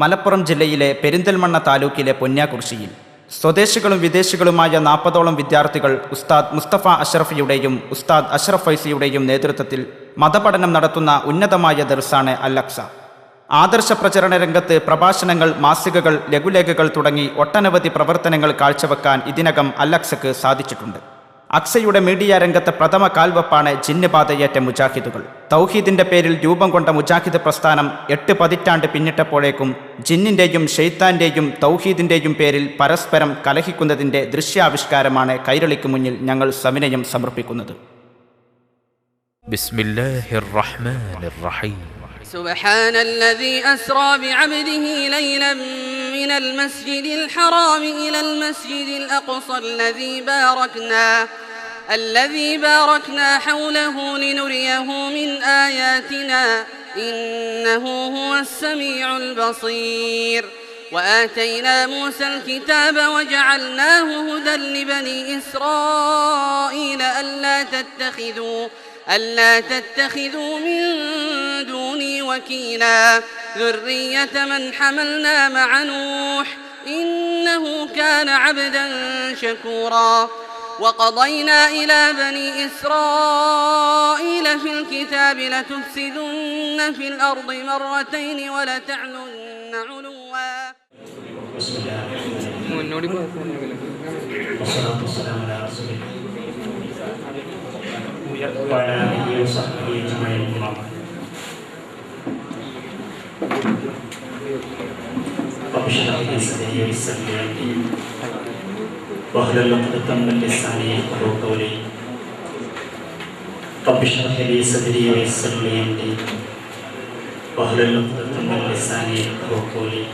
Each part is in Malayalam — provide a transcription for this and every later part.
മലപ്പുറം ജില്ലയിലെ പെരിന്തൽമണ്ണ താലൂക്കിലെ പൊന്യാകുർശിയിൽ സ്വദേശികളും വിദേശികളുമായ 40ഓളം വിദ്യാർത്ഥികൾ ഉസ്താദ് മുസ്തഫ അഷ്റഫിയുടെയും ഉസ്താദ് അഷ്റഫ് ഫൈസിയുടെയും നേതൃത്വത്തിൽ മതപഠനം നടത്തുന്ന ഉന്നതമായ ദർസാണ് അൽ അഖ്സ. ആദർശ പ്രചരണ രംഗത്ത് പ്രഭാഷണങ്ങൾ, മാസികകൾ, ലഘുലേഖകൾ തുടങ്ങി ഒട്ടനവധി പ്രവർത്തനങ്ങൾ കാഴ്ചവെക്കാൻ ഇതിനകം അൽ അഖ്സക്ക് സാധിച്ചിട്ടുണ്ട്. അഖ്സയുടെ മീഡിയ രംഗത്തെ പ്രഥമ കാൽവെപ്പാണ് ജിന്ന് ബാധയേറ്റ മുജാഹിദുകൾ. തൗഹീദിന്റെ പേരിൽ രൂപം കൊണ്ട മുജാഹിദ് പ്രസ്ഥാനം 8 പതിറ്റാണ്ട് പിന്നിട്ടപ്പോഴേക്കും ജിന്നിന്റെയും ഷെയ്ത്താന്റെയും തൗഹീദിന്റെയും പേരിൽ പരസ്പരം കലഹിക്കുന്നതിന്റെ ദൃശ്യാവിഷ്കാരമാണ് കൈരളിക്ക് മുന്നിൽ ഞങ്ങൾ സവിനയം സമർപ്പിക്കുന്നത്. ബിസ്മില്ലാഹിർ റഹ്മാനിർ റഹീം. سبحان الذي أسرى بعبده ليلا من المسجد الحرام إلى المسجد الأقصى الذي باركنا حوله لنريه من آياتنا إنه هو السميع البصير. وآتينا موسى الكتاب وجعلناه هدى لبني إسرائيل ألا تتخذوا من دوني وكيلا ذرية من حملنا مع نوح إنه كان عبدا شكورا. وقضينا إلى بني إسرائيل في الكتاب لتفسدن في الأرض مرتين ولتعلن علوا. والصلاة والسلام على رسول الله وعلى آله وصحبه أجمعين. رب اشرح لي صدري ويسر لي أمري واحلل عقدة من لساني يفقهوا قولي. رب اشرح لي صدري ويسر لي أمري واحلل عقدة من لساني يفقهوا قولي.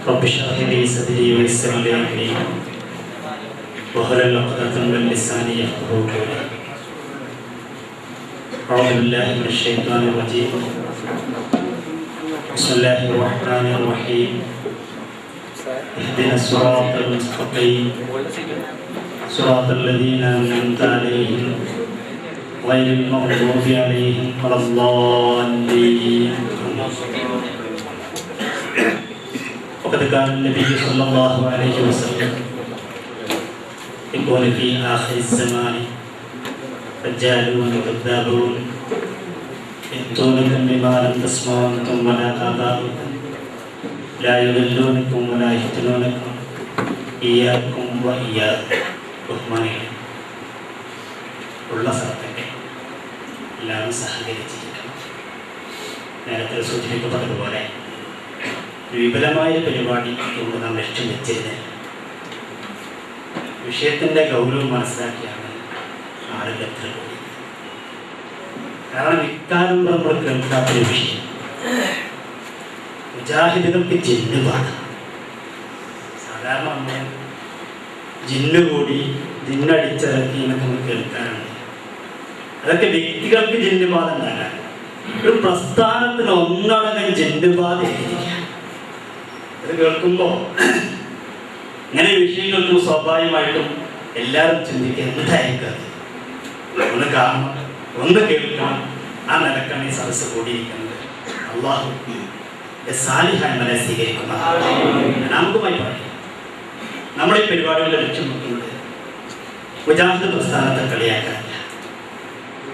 رب اشرح لي صدري ويسر لي أمري واحلل عقدة من لساني يفقهوا قولي. أعوذ بالله من الشيطان الرجيم. بسم الله الرحمن الرحيم. اهدنا الصراط المستقيم صراط الذين أنعمت عليهم غير المغضوب عليهم ولا الضالين. وقد كان النبي صلى الله عليه وسلم يكون في آخر الزمان رجالون كذابون يأتونكم بما لم تسمعوا أنتم ولا آباؤكم لا يضلونكم ولا يفتنونكم إياكم وإياكم. ബഹുമാനികൾ ഉള്ള സ്ഥലത്തൊക്കെ എല്ലാവരും സഹകരിച്ചിരിക്കണം. നേരത്തെ സൂചിപ്പിക്കപ്പെട്ടതുപോലെ വിപുലമായ പരിപാടി കൊണ്ട് നാം ലക്ഷ്യം വെച്ചിരുന്നത് വിഷയത്തിൻ്റെ ഗൗരവം മനസ്സിലാക്കിയാണ് ആളുകൾ എത്ര കൂടി. കാരണം ഇക്കാലം നമ്മൾ കേൾക്കാത്തൊരു വിഷയം മുജാഹിദുകൾക്ക് ജിന്ന് ബാധ. സാധാരണ നമ്മൾ ജിന്ന് കൂടി ജിന്നടിച്ചിറക്കി എന്നൊക്കെ നമ്മൾ കേൾക്കാറുണ്ട്. അതൊക്കെ വ്യക്തികൾക്ക് ജിന്ന് ബാധ ഉണ്ടാകാൻ ഒരു പ്രസ്ഥാനത്തിന് ഒന്നടങ്കം ജിന്ന് ബാധ അത് കേൾക്കുമ്പോൾ ഇങ്ങനെ വിഷയങ്ങൾക്കും സ്വാഭാവികമായിട്ടും എല്ലാവരും ചിന്തിക്കുക എന്തായിരിക്കും, ഒന്ന് കാണണം, ഒന്ന് കേൾക്കണം. ആ നിലക്കാണ് ഈ സദസ്സ് കൂടിയിരിക്കുന്നത്. അള്ളാഹു സാലിഹായ മല സ്വീകരിക്കുന്ന നമുക്കുമായി പറയും. നമ്മുടെ ഈ പരിപാടികളുടെ ലക്ഷ്യം നോക്കുന്നത് മുജാഹിദ് പ്രസ്ഥാനത്തെ കളിയാക്കാനല്ല,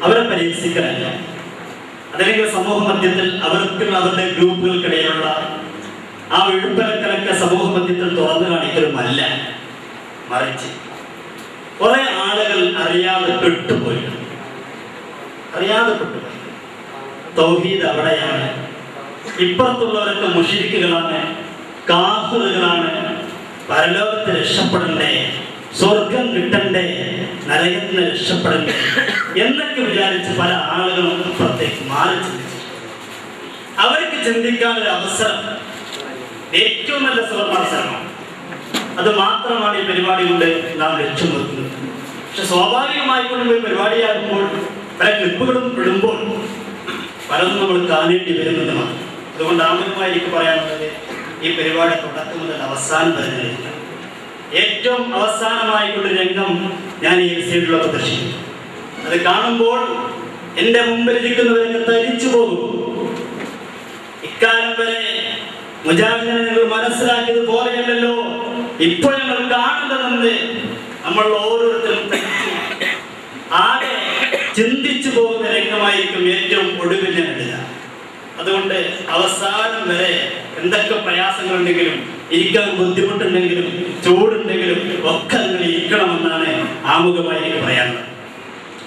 അവരെ പരിഹസിക്കലല്ല, അതല്ലെങ്കിൽ സമൂഹ മധ്യത്തിൽ അവർക്കുള്ള അവരുടെ ഗ്രൂപ്പുകൾക്കിടയിലുള്ള ആ വിഴുപ്പലക്കലൊക്കെ സമൂഹ മധ്യത്തിൽ തുറന്നു കാണിക്കലുമല്ല. മറിച്ച് കുറെ ആളുകൾ അറിയാതെ പെട്ടുപോയി. തൗഹീദ് അവിടെയാണ്. ഇപ്പുറത്തുള്ളവരൊക്കെ മുശ്രിക്കുകളാണ്, കാഫിറുകളാണ്. പരലോകത്ത് രക്ഷപ്പെടണ്ടേ, സ്വർഗം കിട്ടണ്ടേ, നരകത്തിന് രക്ഷപ്പെടണ്ടേ എന്നൊക്കെ വിചാരിച്ച് പല ആളുകളും ഇപ്പുറത്തേക്ക് മാറി ചിന്തിച്ചു. അവർക്ക് ചിന്തിക്കാനൊരു അവസരം, ഏറ്റവും നല്ല സുവർണാവസരമാണ്. അത് മാത്രമാണ് ഈ പരിപാടി കൊണ്ട് നാം ലക്ഷ്യം വെക്കുന്നത്. പക്ഷെ സ്വാഭാവികമായിക്കൊണ്ടും ഈ പരിപാടിയാകുമ്പോൾ പല ക്ലിപ്പുകളും ഇടുമ്പോൾ പലതും നമ്മൾ കാണേണ്ടി വരുന്നതുമാണ്. അതുകൊണ്ട് ആമുഖമായി എനിക്ക് പറയാനുള്ളത്, ഈ പരിപാടി തുടക്കം മുതൽ അവസാനം വരെ ഏറ്റവും അവസാനമായിട്ടുള്ള രംഗം ഞാൻ ഈ സൈഡിലുള്ള പ്രദർശിക്കുന്നു. അത് കാണുമ്പോൾ എൻ്റെ മുമ്പിൽ ഇരിക്കുന്നവരൊക്കെ തരിച്ചു പോകും. ഇക്കാലം വരെ മുജാഹിദിനെ നിങ്ങൾ മനസ്സിലാക്കിയത് പോലെയല്ലല്ലോ ഇപ്പോൾ ഞങ്ങൾ കാണുന്നതെന്ന് നമ്മൾ ഓരോരുത്തരും ആകെ ചിന്തിച്ചു പോകുന്ന രംഗമായിരിക്കും ഏറ്റവും ഒടുവിൽ നേടുക. അതുകൊണ്ട് അവസാനം വരെ എന്തൊക്കെ പ്രയാസങ്ങളുണ്ടെങ്കിലും, ഇരിക്കാൻ ബുദ്ധിമുട്ടുണ്ടെങ്കിലും, ചൂടുണ്ടെങ്കിലും ഒക്കെ നിങ്ങൾ ഇരിക്കണമെന്നാണ് ആമുഖമായി എനിക്ക് പറയാനുള്ളത്.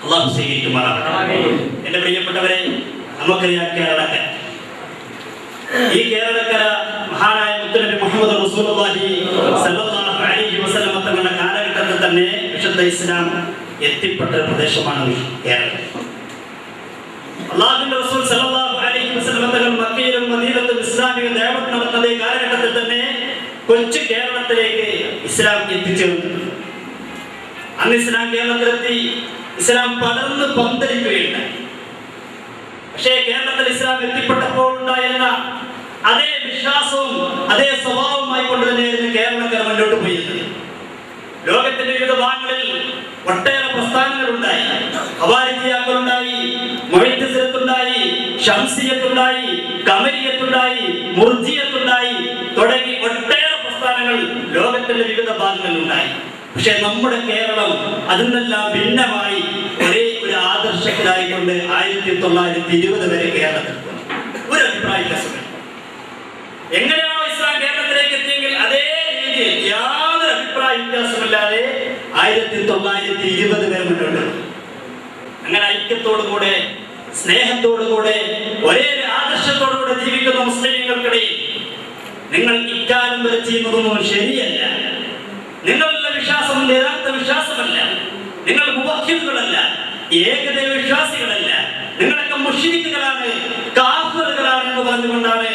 അള്ളാഹു സ്വീകരിക്കുമാറാകട്ടെ. എന്റെ പ്രിയപ്പെട്ടവരെ, നമുക്കറിയാം കേരളക്കര. ഈ കേരളക്കര മഹാനായ മുത്തുനബി മുഹമ്മദ് റസൂലുള്ളാഹി സ്വല്ലല്ലാഹു അലൈഹി വസല്ലം തങ്ങളുടെ കാലഘട്ടത്തിൽ തന്നെ വിശുദ്ധ ഇസ്ലാം എത്തിപ്പെട്ട പ്രദേശമാണ് കേരളം. അല്ലാഹുവിന്റെ റസൂൽ സ്വല്ലല്ലാഹു അലൈഹി വസല്ലം തങ്ങൾ മക്കയിലും മദീനയിലും ഇസ്ലാമിക ദഅവത്ത് നടത്തുന്ന ഈ കാലഘട്ടത്തിൽ തന്നെ കൊച്ചു കേരളത്തിലേക്ക് ഇസ്ലാം എത്തിച്ചേർന്നു. അന്ന് ഇസ്ലാം കേരളത്തിലെത്തി ഇസ്ലാം പടർന്ന് പന്തലിക്കുകയുണ്ടായി. പക്ഷേ കേരളത്തിൽ ഇസ്ലാം എത്തിപ്പെട്ടപ്പോൾ ഉണ്ടായിരുന്ന അതേ വിശ്വാസവും അതേ സ്വഭാവവുമായി കൊണ്ട് തന്നെയായിരുന്നു കേരളക്കര മുന്നോട്ട് പോയിരുന്നത്. ലോകത്തിന്റെ വിവിധ ഭാഗങ്ങളിൽ ഒട്ടേറെ പ്രസ്ഥാനങ്ങൾ ഉണ്ടായി. ഖവാരിജിയാക്കളുണ്ടായി, മുഅ്തസിലത്തുണ്ടായി, ശംസിയത്തുണ്ടായി, ഖമരിയത്തുണ്ടായി, മുർജിയത്തുണ്ടായി തുടങ്ങി ഒട്ടേറെ പ്രസ്ഥാനങ്ങൾ ലോകത്തിന്റെ വിവിധ ഭാഗങ്ങളിൽ ഉണ്ടായി. പക്ഷെ നമ്മുടെ കേരളം അതിൽ നിന്നെല്ലാം ഭിന്നമായി ഒരേ ഒരു ആദർശത്തിലായിക്കൊണ്ട് 1920 വരെ കേരളത്തിൽ ഒരു അഭിപ്രായ വ്യത്യാസമില്ല. എങ്ങനെയാണോ ഇസ്ലാം കേരളത്തിലേക്ക് എത്തിയെങ്കിൽ അതേ രീതിയിൽ യാതൊരു അഭിപ്രായ വ്യത്യാസമില്ലാതെ 1920 വരെ മുന്നോട്ട്. അങ്ങനെ ഐക്യത്തോടുകൂടെ, സ്നേഹത്തോടുകൂടെ, ഒരേ ആദർശത്തോടുകൂടെ ജീവിക്കുന്ന മുസ്ലിങ്ങൾക്കിടയിൽ നിങ്ങൾ ഇക്കാലം വരെ ചെയ്യുന്നതൊന്നും ശരിയല്ല. നിങ്ങളുടെ വിശ്വാസം യഥാർത്ഥ വിശ്വാസമല്ല. നിങ്ങൾ മുവഹ്ഹിദുകളല്ല, ഏകദൈവ വിശ്വാസികളല്ല. നിങ്ങളൊക്കെ മുശ്രിക്കുകളാണ്, കാഫിറുകളാണ് എന്ന് പറഞ്ഞുകൊണ്ടാണ്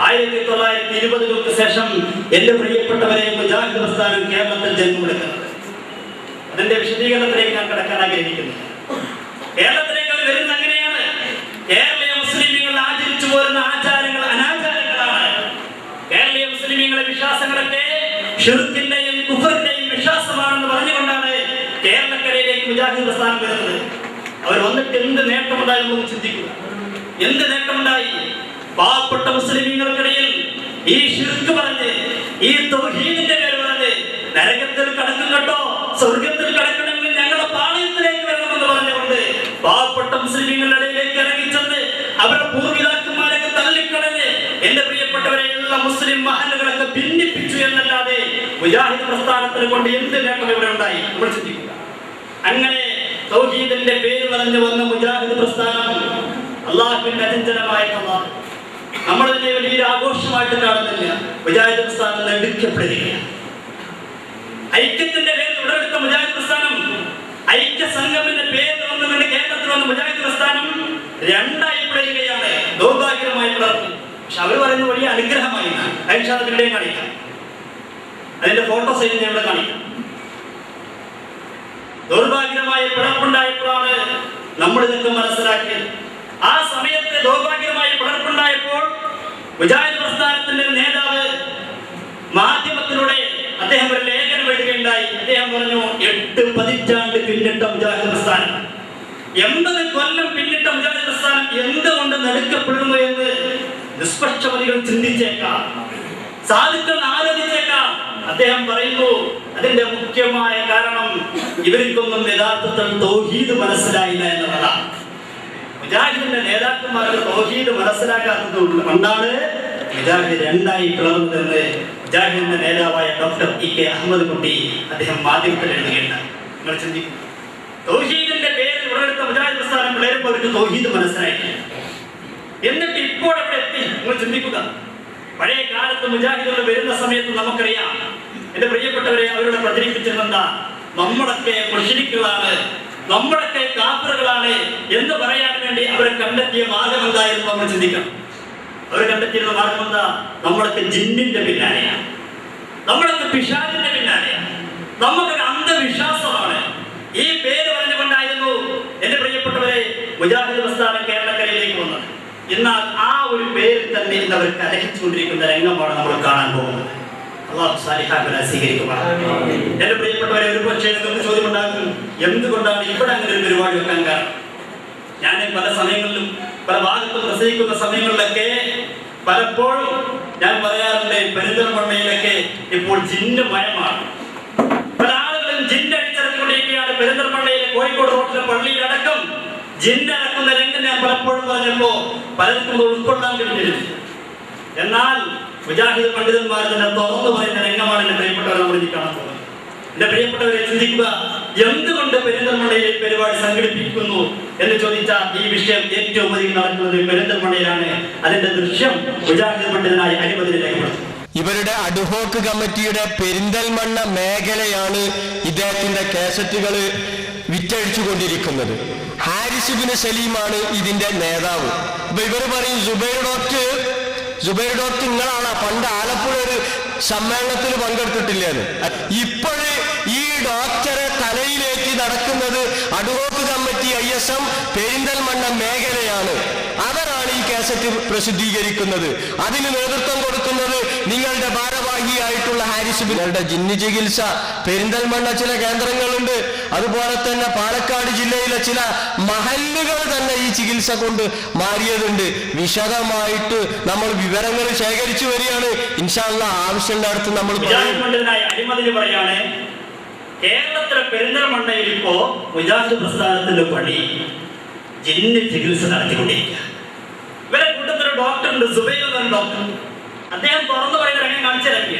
1920 ശേഷം എന്റെ പ്രിയപ്പെട്ടവരെ മുജാഹിദ് പ്രസ്ഥാനം കേരളത്തിൽ ജന്മമെടുക്കുന്നത്. അതിന്റെ വിശദീകരണത്തിലേക്ക് ഞാൻ കടക്കാൻ ആഗ്രഹിക്കുന്നു. കേരളത്തിലേക്ക് അവർ വരുന്നത് അങ്ങനെയാണ്. കേരളീയ മുസ്ലിമീങ്ങൾ ആചരിച്ചു പോരുന്ന ആചാരങ്ങൾ അനാചാരങ്ങളാണ്. കേരളീയ മുസ്ലിമീങ്ങളുടെ വിശ്വാസങ്ങളൊക്കെ ശിർക്കിന്റെയും കുഫറിന്റെയും വിശ്വാസമാണെന്ന് പറഞ്ഞുകൊണ്ടാണ് കേരളക്കരയിലേക്ക് മുജാഹിദ് പ്രസ്ഥാനം വരുന്നത്. അവർ വന്നിട്ട് എന്ത് നേട്ടമുണ്ടായിരുന്നു ചിന്തിക്കുക. എന്ത് നേട്ടമുണ്ടായി? പാവപ്പെട്ട മുസ്ലിമീങ്ങൾക്കിടയിൽ ഈ ശിർക്ക് പറഞ്ഞ്, ഈ തൗഹീദിന്റെ പേര് പറഞ്ഞ് നരകത്തിൽ കടക്കും കേട്ടോ, സ്വർഗത്തിൽ കടക്കണമെങ്കിൽ ഞങ്ങളുടെ പാളയത്തിലേക്ക് വരണമെന്ന് പറഞ്ഞുകൊണ്ട് പാവപ്പെട്ട മുസ്ലിമീങ്ങളുടെ ഇടയിലേക്ക് ഇറങ്ങിച്ചെന്ന് അവരുടെ പൂർവിതാക്കന്മാരൊക്കെ തള്ളിക്കളഞ്ഞ് എന്റെ പ്രിയപ്പെട്ടവരെ ഉള്ള മുസ്ലിം മഹല്ലുകളൊക്കെ ഭിന്നിപ്പിച്ചു എന്നല്ലാതെ മുജാഹിദ് പ്രസ്ഥാനത്തിന് കൊണ്ട് എന്ത് നേട്ടം ഇവിടെ ഉണ്ടായി? നമ്മൾ ചിന്തിക്കുക. അങ്ങനെ തൗഹീദിന്റെ പേര് പറഞ്ഞു വന്ന മുജാഹിദ് പ്രസ്ഥാനം അള്ളാഹുവിന്റെ അചഞ്ചലമായ കലാം നമ്മൾ തന്നെ വലിയൊരു ആഘോഷമായിട്ട് കാണുന്നില്ല. മുജാഹിദ് പ്രസ്ഥാനം നെടുക്കപ്പെടുകയാണ്. ഐക്യത്തിന്റെ പേരിൽ ഉടലെടുത്ത മുജാഹിദ് പ്രസ്ഥാനം, ഐക്യ സംഘത്തിന്റെ പേരിൽ വന്നുകൊണ്ട് കേരളത്തിൽ വന്ന മുജാഹിദ് പ്രസ്ഥാനം രണ്ടായി പിളരുകയാണ്. ദൗർഭാഗ്യമായി പിളർന്നു. പക്ഷെ അവർ പറയുന്ന വലിയ അനുഗ്രഹമായി ഐഷാദിന്റെയും കാണിക്കാം. അതിന്റെ ഫോട്ടോ സൈറ്റ് ഞാൻ ഇവിടെ കാണിക്കാം. ദൗർഭാഗ്യമായ പിളർപ്പുണ്ടായപ്പോഴാണ് നമ്മൾ ഇതൊക്കെ മനസ്സിലാക്കിയത്. ആ സമയത്ത് ദൗർഭാഗ്യമായ പിളർപ്പുണ്ടായപ്പോൾ മുജാഹിദ് പ്രസ്ഥാനത്തിന്റെ നേതാവ് മാധ്യമത്തിലൂടെ അദ്ദേഹം ഒരു ലേഖനം എഴുതുകയുണ്ടായി. അദ്ദേഹം പറഞ്ഞു, 8 പതിറ്റാണ്ട് പിന്നിട്ട മുജാഹിദ് പ്രസ്ഥാനം, 80 കൊല്ലം പിന്നിട്ട മുജാഹിദ് പ്രസ്ഥാനം എന്തുകൊണ്ട് നടുക്കപ്പെടുന്നു എന്ന് നിഷ്പക്ഷമതികൾ ചിന്തിച്ചേക്കാം, സാധുക്കൾ ആലോചിച്ചേക്കാം. അദ്ദേഹം പറയുന്നു, അതിന്റെ മുഖ്യമായ കാരണം ഇവർക്കൊന്നും യഥാർത്ഥത്തിൽ തൗഹീദ് മനസ്സിലായില്ല എന്നുള്ളതാണ്. മുജാഹിദിന്റെ നേതാക്കന്മാർക്ക് തൗഹീദ് മനസ്സിലാക്കാത്തത് കൊണ്ടാണ് മുജാഹിദ് രണ്ടായി പിളർന്നതെന്ന് മുജാഹിദിന്റെ നേതാവായ ഡോക്ടർ ഇ.കെ. അഹമ്മദ് കുട്ടി അദ്ദേഹം മാധ്യമത്തിൽ എഴുതുകയുണ്ടായി. നിങ്ങൾ ചിന്തിക്കും, തൗഹീദിന്റെ പേരിൽ ഉടലെടുത്ത മുജാഹിദ് പ്രസ്ഥാനം പിളരുമ്പോൾ അവർക്ക് തൗഹീദ് മനസ്സിലായില്ല. എന്നിട്ട് ഇപ്പോൾ അവിടെ എത്തി. നിങ്ങൾ ചിന്തിക്കുക, പഴയ കാലത്ത് മുജാഹിദുകൾ വരുന്ന സമയത്ത് നമുക്കറിയാം, എന്റെ പ്രിയപ്പെട്ടവരെ, അവരുടെ പ്രചരിപ്പിച്ചിരുന്നെന്താ, നമ്മളൊക്കെ മുശ്രിക്കുകളാണ്, നമ്മളൊക്കെ കാഫിറുകളാണ് എന്ന് പറയാൻ വേണ്ടി അവർ കണ്ടെത്തിയ മാർഗം എന്തായിരുന്നു നമ്മൾ ചിന്തിക്കണം. അവർ കണ്ടെത്തിയിരുന്ന മാർഗം എന്താ? നമ്മളൊക്കെ ജിന്നിന്റെ പിന്നാലെയാണ്, നമ്മളൊക്കെ പിശാചിന്റെ പിന്നാലെയാണ്, നമുക്കൊരു അന്ധവിശ്വാസമാണ്. ഈ പേര് പറഞ്ഞുകൊണ്ടായിരുന്നു എന്റെ പ്രിയപ്പെട്ടവരെ മുജാഹിദ് പ്രസ്ഥാനം കേരളക്കരയിലേക്ക് വന്നത്. എന്നാൽ ആ ഒരു പേരിൽ തന്നെ ഇന്ന് അവർ കലഹിച്ചുകൊണ്ടിരിക്കുന്ന രംഗമാണ് നമ്മൾ കാണാൻ പോകുന്നത്. അള്ളാഹു സാലിഹാക്കളെ സ്വീകരിക്കുമാറാകട്ടെ. എന്റെ പ്രിയപ്പെട്ടവരെ, ഒരു പക്ഷേ നിങ്ങൾക്ക് ചോദ്യമുണ്ടാകും, എന്തുകൊണ്ടാണ് ഇവിടെ അങ്ങനെ ഒരു പരിപാടി വെക്കാൻ കാരണം? ഞാൻ പല സമയങ്ങളിലും പല ഭാഗത്തും പ്രസംഗിക്കുന്ന സമയങ്ങളിലൊക്കെ പലപ്പോഴും ഞാൻ പറയാറുണ്ട്, പെരിന്തൽമണ്ണയിലൊക്കെ ഇപ്പോൾ ജിന്ന് മയമാണ്. പല ആളുകളും ജിന്ന് അടിച്ചിറങ്ങിക്കൊണ്ടിരിക്കുകയാണ്. പെരിന്തൽമണ്ണയിലെ കോഴിക്കോട് റോഡിലെ പള്ളിയിലടക്കം ജിന്ന് അടക്കുന്ന രംഗം ഞാൻ പലപ്പോഴും പറഞ്ഞപ്പോ പലർക്കും ഉൾക്കൊള്ളാൻ കഴിഞ്ഞിരുന്നു. എന്നാൽ മുജാഹിദ് പണ്ഡിതന്മാർ തന്നെ തുറന്നു പറയുന്ന രംഗമാണ് എന്റെ പ്രിയപ്പെട്ടവരെ നമ്മൾ ഇനി കാണാൻ പോകുന്നത്. എന്റെ പ്രിയപ്പെട്ടവരെ ചിന്തിക്കുക, എന്തുകൊണ്ട് പെരിന്തൽമണ്ണയിൽ പരിപാടി സംഘടിപ്പിക്കുന്നു എന്ന് ചോദിച്ചാൽ ഈ വിഷയം ഏറ്റവും അധികം നടക്കുന്നത് പെരിന്തൽമണ്ണയിലാണ്. അതിന്റെ ദൃശ്യം മുജാഹിദ് പണ്ഡിതനായി അനുമതി രേഖപ്പെടുത്തും. ഇവരുടെ അഡ്ഹോക്ക് കമ്മിറ്റിയുടെ പെരിന്തൽമണ്ണ മേഖലയാണ് ഇദ്ദേഹത്തിന്റെ കാസറ്റുകൾ വിറ്റഴിച്ചു കൊണ്ടിരിക്കുന്നത്. ഹാരിസ് ഇബ്നു സലീമാണ് ഇതിന്റെ നേതാവ്. അപ്പൊ ഇവർ പറയും സുബൈർ ഡോക്ടർ നിങ്ങളാണ് പണ്ട് ആലപ്പുഴ ഒരു സമ്മേളനത്തിൽ പങ്കെടുത്തിട്ടില്ലെന്ന്. ഇപ്പോഴ് ഈ ഡോക്ടറെ തലയിലേക്ക് നടക്കുന്നത് അഡ്ഹോക്ക് കമ്മിറ്റി ISM പെരിന്തൽമണ്ണ മേഖലയാണ്. അവരാണ് ഈ കാസറ്റ് പ്രസിദ്ധീകരിക്കുന്നത്. അതിന് നേതൃത്വം കൊടുക്കുന്നത് നിങ്ങളുടെ ഭാരവാഹിയായിട്ടുള്ള ഹാരിസ് ഇബ്നുടെ ജിന്ന് ചികിത്സ പെരിന്തൽമണ്ണ ചില കേന്ദ്രങ്ങളുണ്ട്. അതുപോലെ തന്നെ പാലക്കാട് ജില്ലയിലെ ചില മഹല്ലുകൾ തന്നെ ഈ ചികിത്സ കൊണ്ട് മാറിയതുണ്ട്. വിശദമായിട്ട് നമ്മൾ വിവരങ്ങൾ ശേഖരിച്ചു വരികയാണ്. ഇൻഷാ അല്ലാഹ് ആവശ്യമുള്ള അടുത്ത് നമ്മൾ പറയാണ്. കേരളത്തിലെ പെരിന്തൽമണ്ണയിൽ ഇപ്പോ മുജാഹിദ് പ്രസ്ഥാനത്തിന്റെ പണി ജിന്ന് ചികിത്സ നടത്തിക്കൊണ്ടിരിക്കുക. ഇവരെ കൂട്ടത്തിൽ ഡോക്ടർ ഉണ്ട്, സുബൈർ എന്ന ഡോക്ടർ. അദ്ദേഹം തുറന്നു പറയുന്ന രംഗം കാണിച്ചിറക്കി.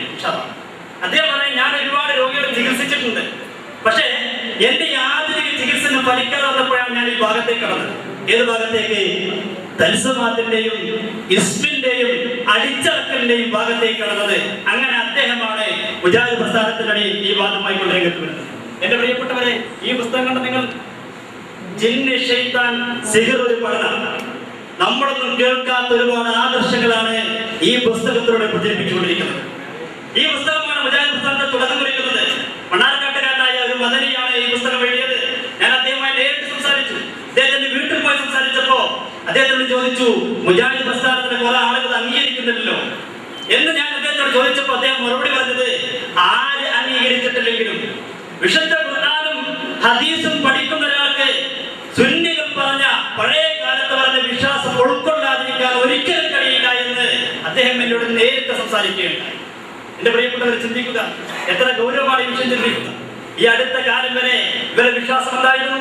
അദ്ദേഹം പറയും, ഞാൻ ഒരുപാട് രോഗികളെ ചികിത്സിച്ചിട്ടുണ്ട്, പക്ഷേ എന്റെ യാതൊരു ചികിത്സ ഫലിക്കാതെ വന്നപ്പോഴാണ് ഞാൻ ഈ ഭാഗത്തേക്ക് കടന്നത്. ഏത് ഭാഗത്തേക്ക്? തൽസമാത്തിന്റെയും ഇസ്മിന്റെയും അടിച്ചടക്കലിന്റെയും ഭാഗത്തേക്ക് കടന്നത്. അങ്ങനെ അദ്ദേഹമാണ് മുജാഹിദ് പ്രസ്ഥാനത്തിനിടെ ഈ വാദമായി കൊണ്ട് രംഗത്ത് വരുന്നത്. എന്റെ പ്രിയപ്പെട്ടവരെ, ഈ പുസ്തകം കണ്ട നിങ്ങൾ ജിന്ന്, ശൈത്താൻ, സിഹർ ഒരു പഠനം, നമ്മളൊന്നും കേൾക്കാത്ത ഒരുപാട് ആദർശങ്ങളാണ് ഈ പുസ്തകത്തിലൂടെ പ്രചരിപ്പിച്ചുകൊണ്ടിരിക്കുന്നത്. ഈ പുസ്തകമാണ് മുജാഹിദ് പ്രസ്ഥാനത്തെ തുടക്കം കുറിക്കുന്നത്. മണ്ണാർക്കാട്ടുകാരനായ ഒരു മദനിയാണ് ഈ പുസ്തകം എഴുതിയത്. ഞാൻ അദ്ദേഹവുമായി നേരിട്ട് സംസാരിച്ചു. അദ്ദേഹത്തിന്റെ വീട്ടിൽ പോയി സംസാരിച്ചപ്പോ അദ്ദേഹത്തോട് ചോദിച്ചു, മുജാഹിദ് പ്രസ്ഥാനത്തിന് കുറെ ആളുകൾ അംഗീകരിക്കുന്നില്ലല്ലോ എന്ന് ഞാൻ അദ്ദേഹത്തോട് ചോദിച്ചപ്പോൾ അദ്ദേഹം മറുപടി പറഞ്ഞത്, ആര് അംഗീകരിച്ചിട്ടില്ലെങ്കിലും വിശുദ്ധ ഖുർആനും ഹദീസും പഠിക്കുന്ന ഒരാൾക്ക് സുന്നികൾ പറഞ്ഞ പഴയ കാലത്ത് പറഞ്ഞ വിശ്വാസം ഉൾക്കൊള്ളാതിരിക്കാൻ ഒരിക്കലും കഴിയില്ല എന്ന് അദ്ദേഹം എന്നോട് നേരിട്ട് സംസാരിക്കുകയുണ്ടായി. എന്റെ പ്രിയപ്പെട്ടവരെ, ചിന്തിക്കുക, എത്ര ഗൗരവമാണ് ഈ വിഷയം ചിന്തിക്കുക. ഈ അടുത്ത കാലം വരെ ഇവരെ വിശ്വാസം ഉണ്ടായിരുന്നു,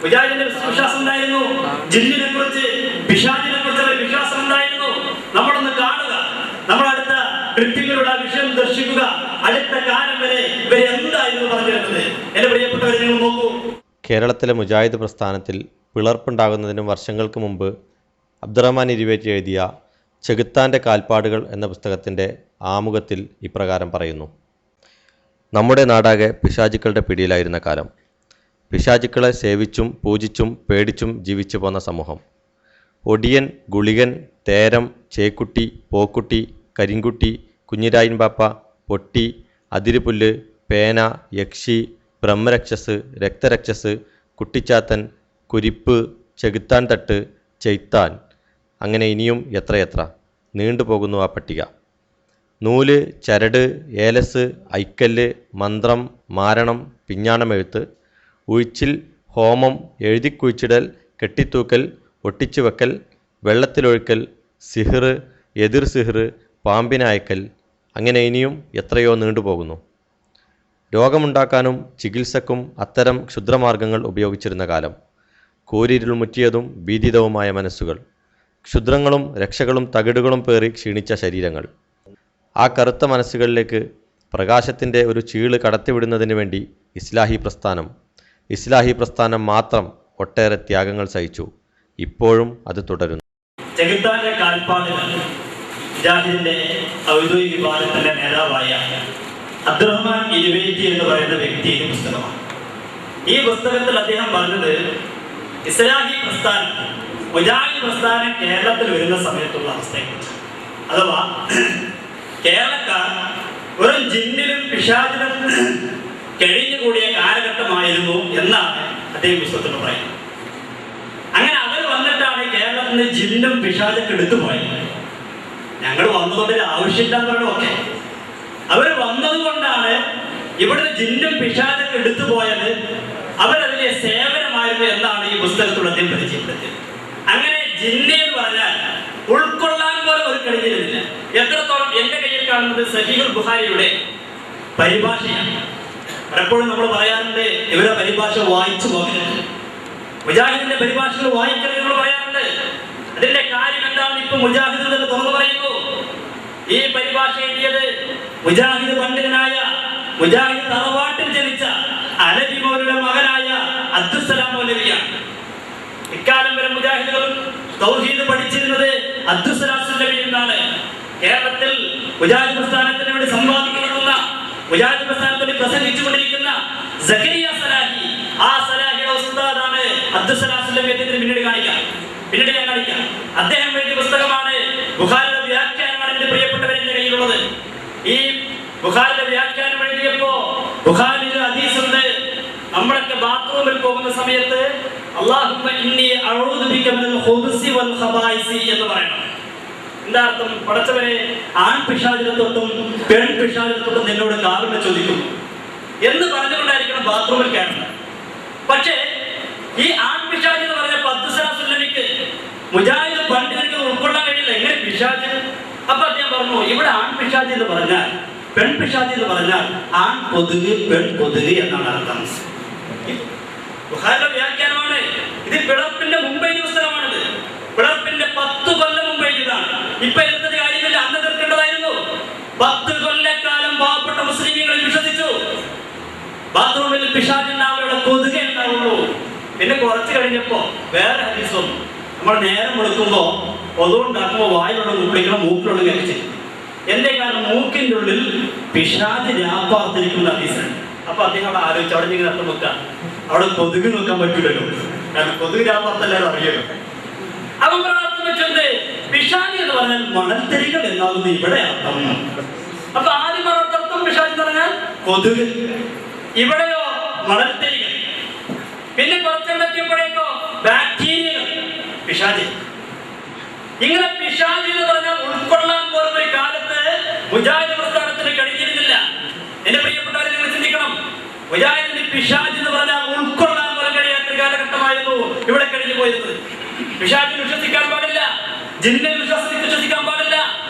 മുജാഹിദിന്റെ വിശ്വാസം ഉണ്ടായിരുന്നു, ജിന്നിനെ കുറിച്ച്, പിശാചിനെ കുറിച്ചുള്ള വിശ്വാസം ഉണ്ടായിരുന്നു. നമ്മളൊന്ന് കാണുക, നമ്മൾ അടുത്ത കൃത്യങ്ങളുടെ ആ വിഷയം ദർശിക്കുക. അടുത്ത കാലം വരെ ഇവരെ എന്തായിരുന്നു പറഞ്ഞിരുന്നത്? എന്റെ പ്രിയപ്പെട്ടവരെ, നിങ്ങൾ നോക്കൂ. കേരളത്തിലെ മുജാഹിദ് പ്രസ്ഥാനത്തിൽ പിളർപ്പുണ്ടാകുന്നതിനും വർഷങ്ങൾക്ക് മുമ്പ് അബ്ദുറഹ്മാൻ ഇരുവേറ്റി എഴുതിയ ചെകുത്താൻ്റെ കാൽപ്പാടുകൾ എന്ന പുസ്തകത്തിൻ്റെ ആമുഖത്തിൽ ഇപ്രകാരം പറയുന്നു: നമ്മുടെ നാടാകെ പിശാചുക്കളുടെ പിടിയിലായിരുന്ന കാലം. പിശാചുക്കളെ സേവിച്ചും പൂജിച്ചും പേടിച്ചും ജീവിച്ചു പോന്ന സമൂഹം. ഒടിയൻ, ഗുളികൻ, തേരം, ചേക്കുട്ടി, പോക്കുട്ടി, കരിങ്കുട്ടി, കുഞ്ഞിരായൻ പാപ്പ, പൊട്ടി, അതിരുപുല്ല്, പേന, യക്ഷി, ബ്രഹ്മരക്ഷസ്, രക്തരക്ഷസ്, കുട്ടിച്ചാത്തൻ, കുരിപ്പ്, ചെകുത്താൻ തട്ട്, ചെയ്ത്താൻ, അങ്ങനെ ഇനിയും എത്രയെത്ര നീണ്ടുപോകുന്നു ആ പട്ടിക. നൂല്, ചരട്, ഏലസ്, ഐക്കല്ല്, മന്ത്രം, മാരണം, പിഞ്ഞാണമെഴുത്ത്, ഉഴിച്ചിൽ, ഹോമം, എഴുതിക്കുഴിച്ചിടൽ, കെട്ടിത്തൂക്കൽ, ഒട്ടിച്ചു വെക്കൽ, വെള്ളത്തിലൊഴുക്കൽ, സിഹിർ, എതിർ സിഹിർ, പാമ്പിനയക്കൽ, അങ്ങനെ ഇനിയും എത്രയോ നീണ്ടുപോകുന്നു. രോഗമുണ്ടാക്കാനും ചികിത്സക്കും അത്തരം ക്ഷുദ്രമാർഗങ്ങൾ ഉപയോഗിച്ചിരുന്ന കാലം. കൂരിരുൾ മുറ്റിയതും ഭീതിതവുമായ മനസ്സുകൾ, ക്ഷുദ്രങ്ങളും രക്ഷകളും തകിടുകളും പേറി ക്ഷീണിച്ച ശരീരങ്ങൾ. ആ കറുത്ത മനസ്സുകളിലേക്ക് പ്രകാശത്തിൻ്റെ ഒരു ചീള് കടത്തിവിടുന്നതിന് വേണ്ടി ഇസ്ലാഹി പ്രസ്ഥാനം മാത്രം ഒട്ടേറെ ത്യാഗങ്ങൾ സഹിച്ചു. ഇപ്പോഴും അത് തുടരുന്നു. ചെകുത്താന്റെ കാൽപ്പാടുകൾ മുജാഹിദിന്റെ ഔദ്യോഗിക വിഭാഗത്തിന്റെ നേതാവായ അബ്ദുറഹ്മാൻ ഇരുവേറ്റി എന്ന് പറയുന്ന വ്യക്തിയുടെ പുസ്തകമാണ്. ഈ പുസ്തകത്തിൽ അദ്ദേഹം പറഞ്ഞത്, ഇസ്ലാഹി പ്രസ്ഥാനം, മുജാഹിദ് പ്രസ്ഥാനം കേരളത്തിൽ വരുന്ന സമയത്തുള്ള അവസ്ഥയെക്കുറിച്ച്. അഥവാ കേരളക്കാർ വെറും ജിന്നിലും പിശാചിലും കഴിഞ്ഞുകൂടിയ കാലഘട്ടമായിരുന്നു എന്നാണ് അദ്ദേഹം പുസ്തകത്തിൽ പറയുന്നത്. അങ്ങനെ അവർ വന്നിട്ടാണ് കേരളത്തിൽ നിന്ന് ജിന്നും പിശാചൊക്കെ എടുത്തു പോയത്. ഞങ്ങൾ വന്നതുകൊണ്ട് ആവശ്യമില്ലാന്ന് പറഞ്ഞൊക്കെ അവർ വന്നതുകൊണ്ടാണ് ഇവിടുത്തെ ജിന്നും പിശാചൊക്കെ എടുത്തു പോയത്. അവരതിലെ സേവനമായിരുന്നു എന്നാണ് ഈ പുസ്തകത്തിൽ അദ്ദേഹം പരിചയപ്പെടുത്തിയത്. അങ്ങനെ ജിന്ന് എന്ന് പറഞ്ഞാൽ ഉൾക്കൊള്ളാൻ പോലെ ഒരു കഴിഞ്ഞിരുന്നില്ല. എത്രത്തോളം എന്റെ കയ്യിൽ കാണുന്നത് സഹീഹുൽ ബുഖാരിയുടെ പരിഭാഷയാണ്. പലപ്പോഴും നമ്മൾ പറയാറുണ്ട് ഇവരെ പരിഭാഷ വായിച്ചു പോകരുത്, മുജാഹിദിന്റെ പരിഭാഷകൾ വായിക്കരുത് നമ്മൾ പറയാറുണ്ട്. അതിന്റെ കാര്യം എന്താണെന്ന് ഇപ്പൊ മുജാഹിദ് തന്നെ തുറന്നു പറയുന്നു. ഈ പരിഭാഷ എഴുതിയത് മുജാഹിദ് പണ്ഡിതനായ, മുജാഹിദ് തറവാട്ടിൽ ജനിച്ച അലവി മൗലവിയുടെ മകനായ അബ്ദുസ്സലാം മൗലവിയാണ്. ഇക്കാലം വരെ മുജാഹിദുകളും തൗഹീദ് പഠിച്ചിരുന്നത് അബ്ദുസ്സലാം സുല്ലമി എന്നാണ്. കേരളത്തിൽ മുജാഹിദ് പ്രസ്ഥാനത്തിന് വേണ്ടി സംവാദിക്കുന്ന, മുജാഹിദ് പ്രസ്ഥാനത്തിന് പ്രസംഗിച്ചുകൊണ്ടിരിക്കുന്ന സക്കരിയ സലാഹി, ആ സലാഹിയുടെ ഉസ്താദാണ് അബ്ദുസ്സലാം സുല്ലമി. പിന്നീട് ഞാൻ കാണിക്കാം. അദ്ദേഹം എഴുതിയ പുസ്തകമാണ് ബുഖാരിയുടെ വ്യാഖ്യാനമാണ് എന്റെ പ്രിയപ്പെട്ടവരുടെ കയ്യിലുള്ളത്. ഈ ബുഖാരിയുടെ വ്യാഖ്യാനം എഴുതിയപ്പോ ബുഖാരിയുടെ ഹദീസുണ്ട്, നമ്മളൊക്കെ ബാത്റൂമിൽ പോകുന്ന സമയത്ത് അല്ലാഹുമ്മ ഇന്നി അഊദു ബിക മിനൽ ഖുബുസി വൽ ഖബായിസി എന്ന് പറയണം. എന്താ അർത്ഥം? പടച്ചവനെ, ആൺ പിശാചിനെ തൊട്ടും പെൺ പിശാചിനെ തൊട്ടും നിന്നോട് കാരുണ്യം ചോദിക്കും എന്ന് പറഞ്ഞുകൊണ്ടായിരിക്കണം ബാത്റൂമിൽ കയറുന്നത്. പക്ഷേ ഈ ആൺ പിശാച് എന്ന് പറഞ്ഞ അബ്ദുസ്സലാം സുല്ലമിക്ക് മുജാഹിദ് പണ്ഡിതർക്ക് ഉൾക്കൊള്ളാൻ കഴിയില്ല. എങ്ങനെ പിശാച്? അപ്പൊ അദ്ദേഹം പറഞ്ഞു, ഇവിടെ ആൺ പിശാച് എന്ന് പറഞ്ഞാൽ, പെൺ പിശാച് എന്ന് പറഞ്ഞാൽ ആൺ കൊതുക് പെൺ കൊതുക് എന്നാണ് അർത്ഥം. ബുഖാരിയുടെ വ്യാഖ്യാനമാണ് ഇത്. പിളർപ്പിന്റെ മുമ്പ് എഴുതിയ പുസ്തകമാണിത്. പിളർപ്പിന്റെ 10 കൊല്ലം മുമ്പ് എഴുതിയതാണ്. ഇപ്പൊ എടുത്തത് കാര്യമില്ല, അന്ന് തീർക്കേണ്ടതായിരുന്നു. 10 കൊല്ലക്കാലം പാവപ്പെട്ട മുസ്ലിമീങ്ങൾ വിശ്വസിച്ചു ബാത്റൂമിൽ പിശാച് ഉണ്ടാവുകയുടെ കൊതുകെ ഉണ്ടാവുള്ളൂ. പിന്നെ കുറച്ച് കഴിഞ്ഞപ്പോ വേറെ ഹദീസും, നമ്മൾ നേരം കൊടുക്കുമ്പോ ഒതുണ്ടാക്കുമ്പോ വായിലുള്ള കുപ്പിക്കണം, മൂക്കിലുള്ള കഴിച്ച്. എന്റെ കാരണം മൂക്കിന്റെ ഉള്ളിൽ പിശാച് രാപ്പാർത്തിരിക്കുന്ന ഹദീസാണ്. അപ്പൊ അദ്ദേഹം അവിടെ ആലോചിച്ചു, അവിടെ നിങ്ങൾ അർത്ഥം വെക്കുക, അവിടെ കൊതുക് നോക്കാൻ പറ്റൂലല്ലോ, കാരണം കൊതുക് രാപ്പാർത്തല്ലാരും അറിയല്ലോ. അവൻ അർത്ഥം വെച്ചത് പിശാച് എന്ന് പറഞ്ഞാൽ മണൽത്തരികൾ എന്നാവുന്നത് ഇവിടെ അർത്ഥം. അപ്പൊ ആദ്യം അർത്ഥം പിശാച് എന്ന് പറഞ്ഞാൽ കൊതുക്, ഇവിടെയോ മണൽത്തരികൾ. പിന്നെ കുറച്ചെണ്ണത്തിയപ്പോഴേക്കോ ബാക്ടീരിയകൾ, പിശാച്. ഇങ്ങനെ പിശാച് എന്ന് പറഞ്ഞാൽ ഉൾക്കൊള്ളാൻ പോകുന്ന ഒരു കാലത്ത് മുജാഹിദ് പ്രസ്ഥാനത്തിന് കഴിഞ്ഞിരുന്നില്ല. എന്റെ പ്രിയപ്പെട്ടവരെ, നിങ്ങൾ ചിന്തിക്കണം, മുജാഹിദിന് പിശാച് എന്ന് പറഞ്ഞാൽ ഉൾക്കൊള്ളാൻ പോലും കഴിയാത്ത കാലഘട്ടമായിരുന്നു ഇവിടെ കഴിഞ്ഞു പോയിരുന്നത്. പിശാചിന് വിശ്വസിക്കാൻ പാടില്ല, ജിന്നെ വിശ്വസിക്കാൻ പാടില്ല,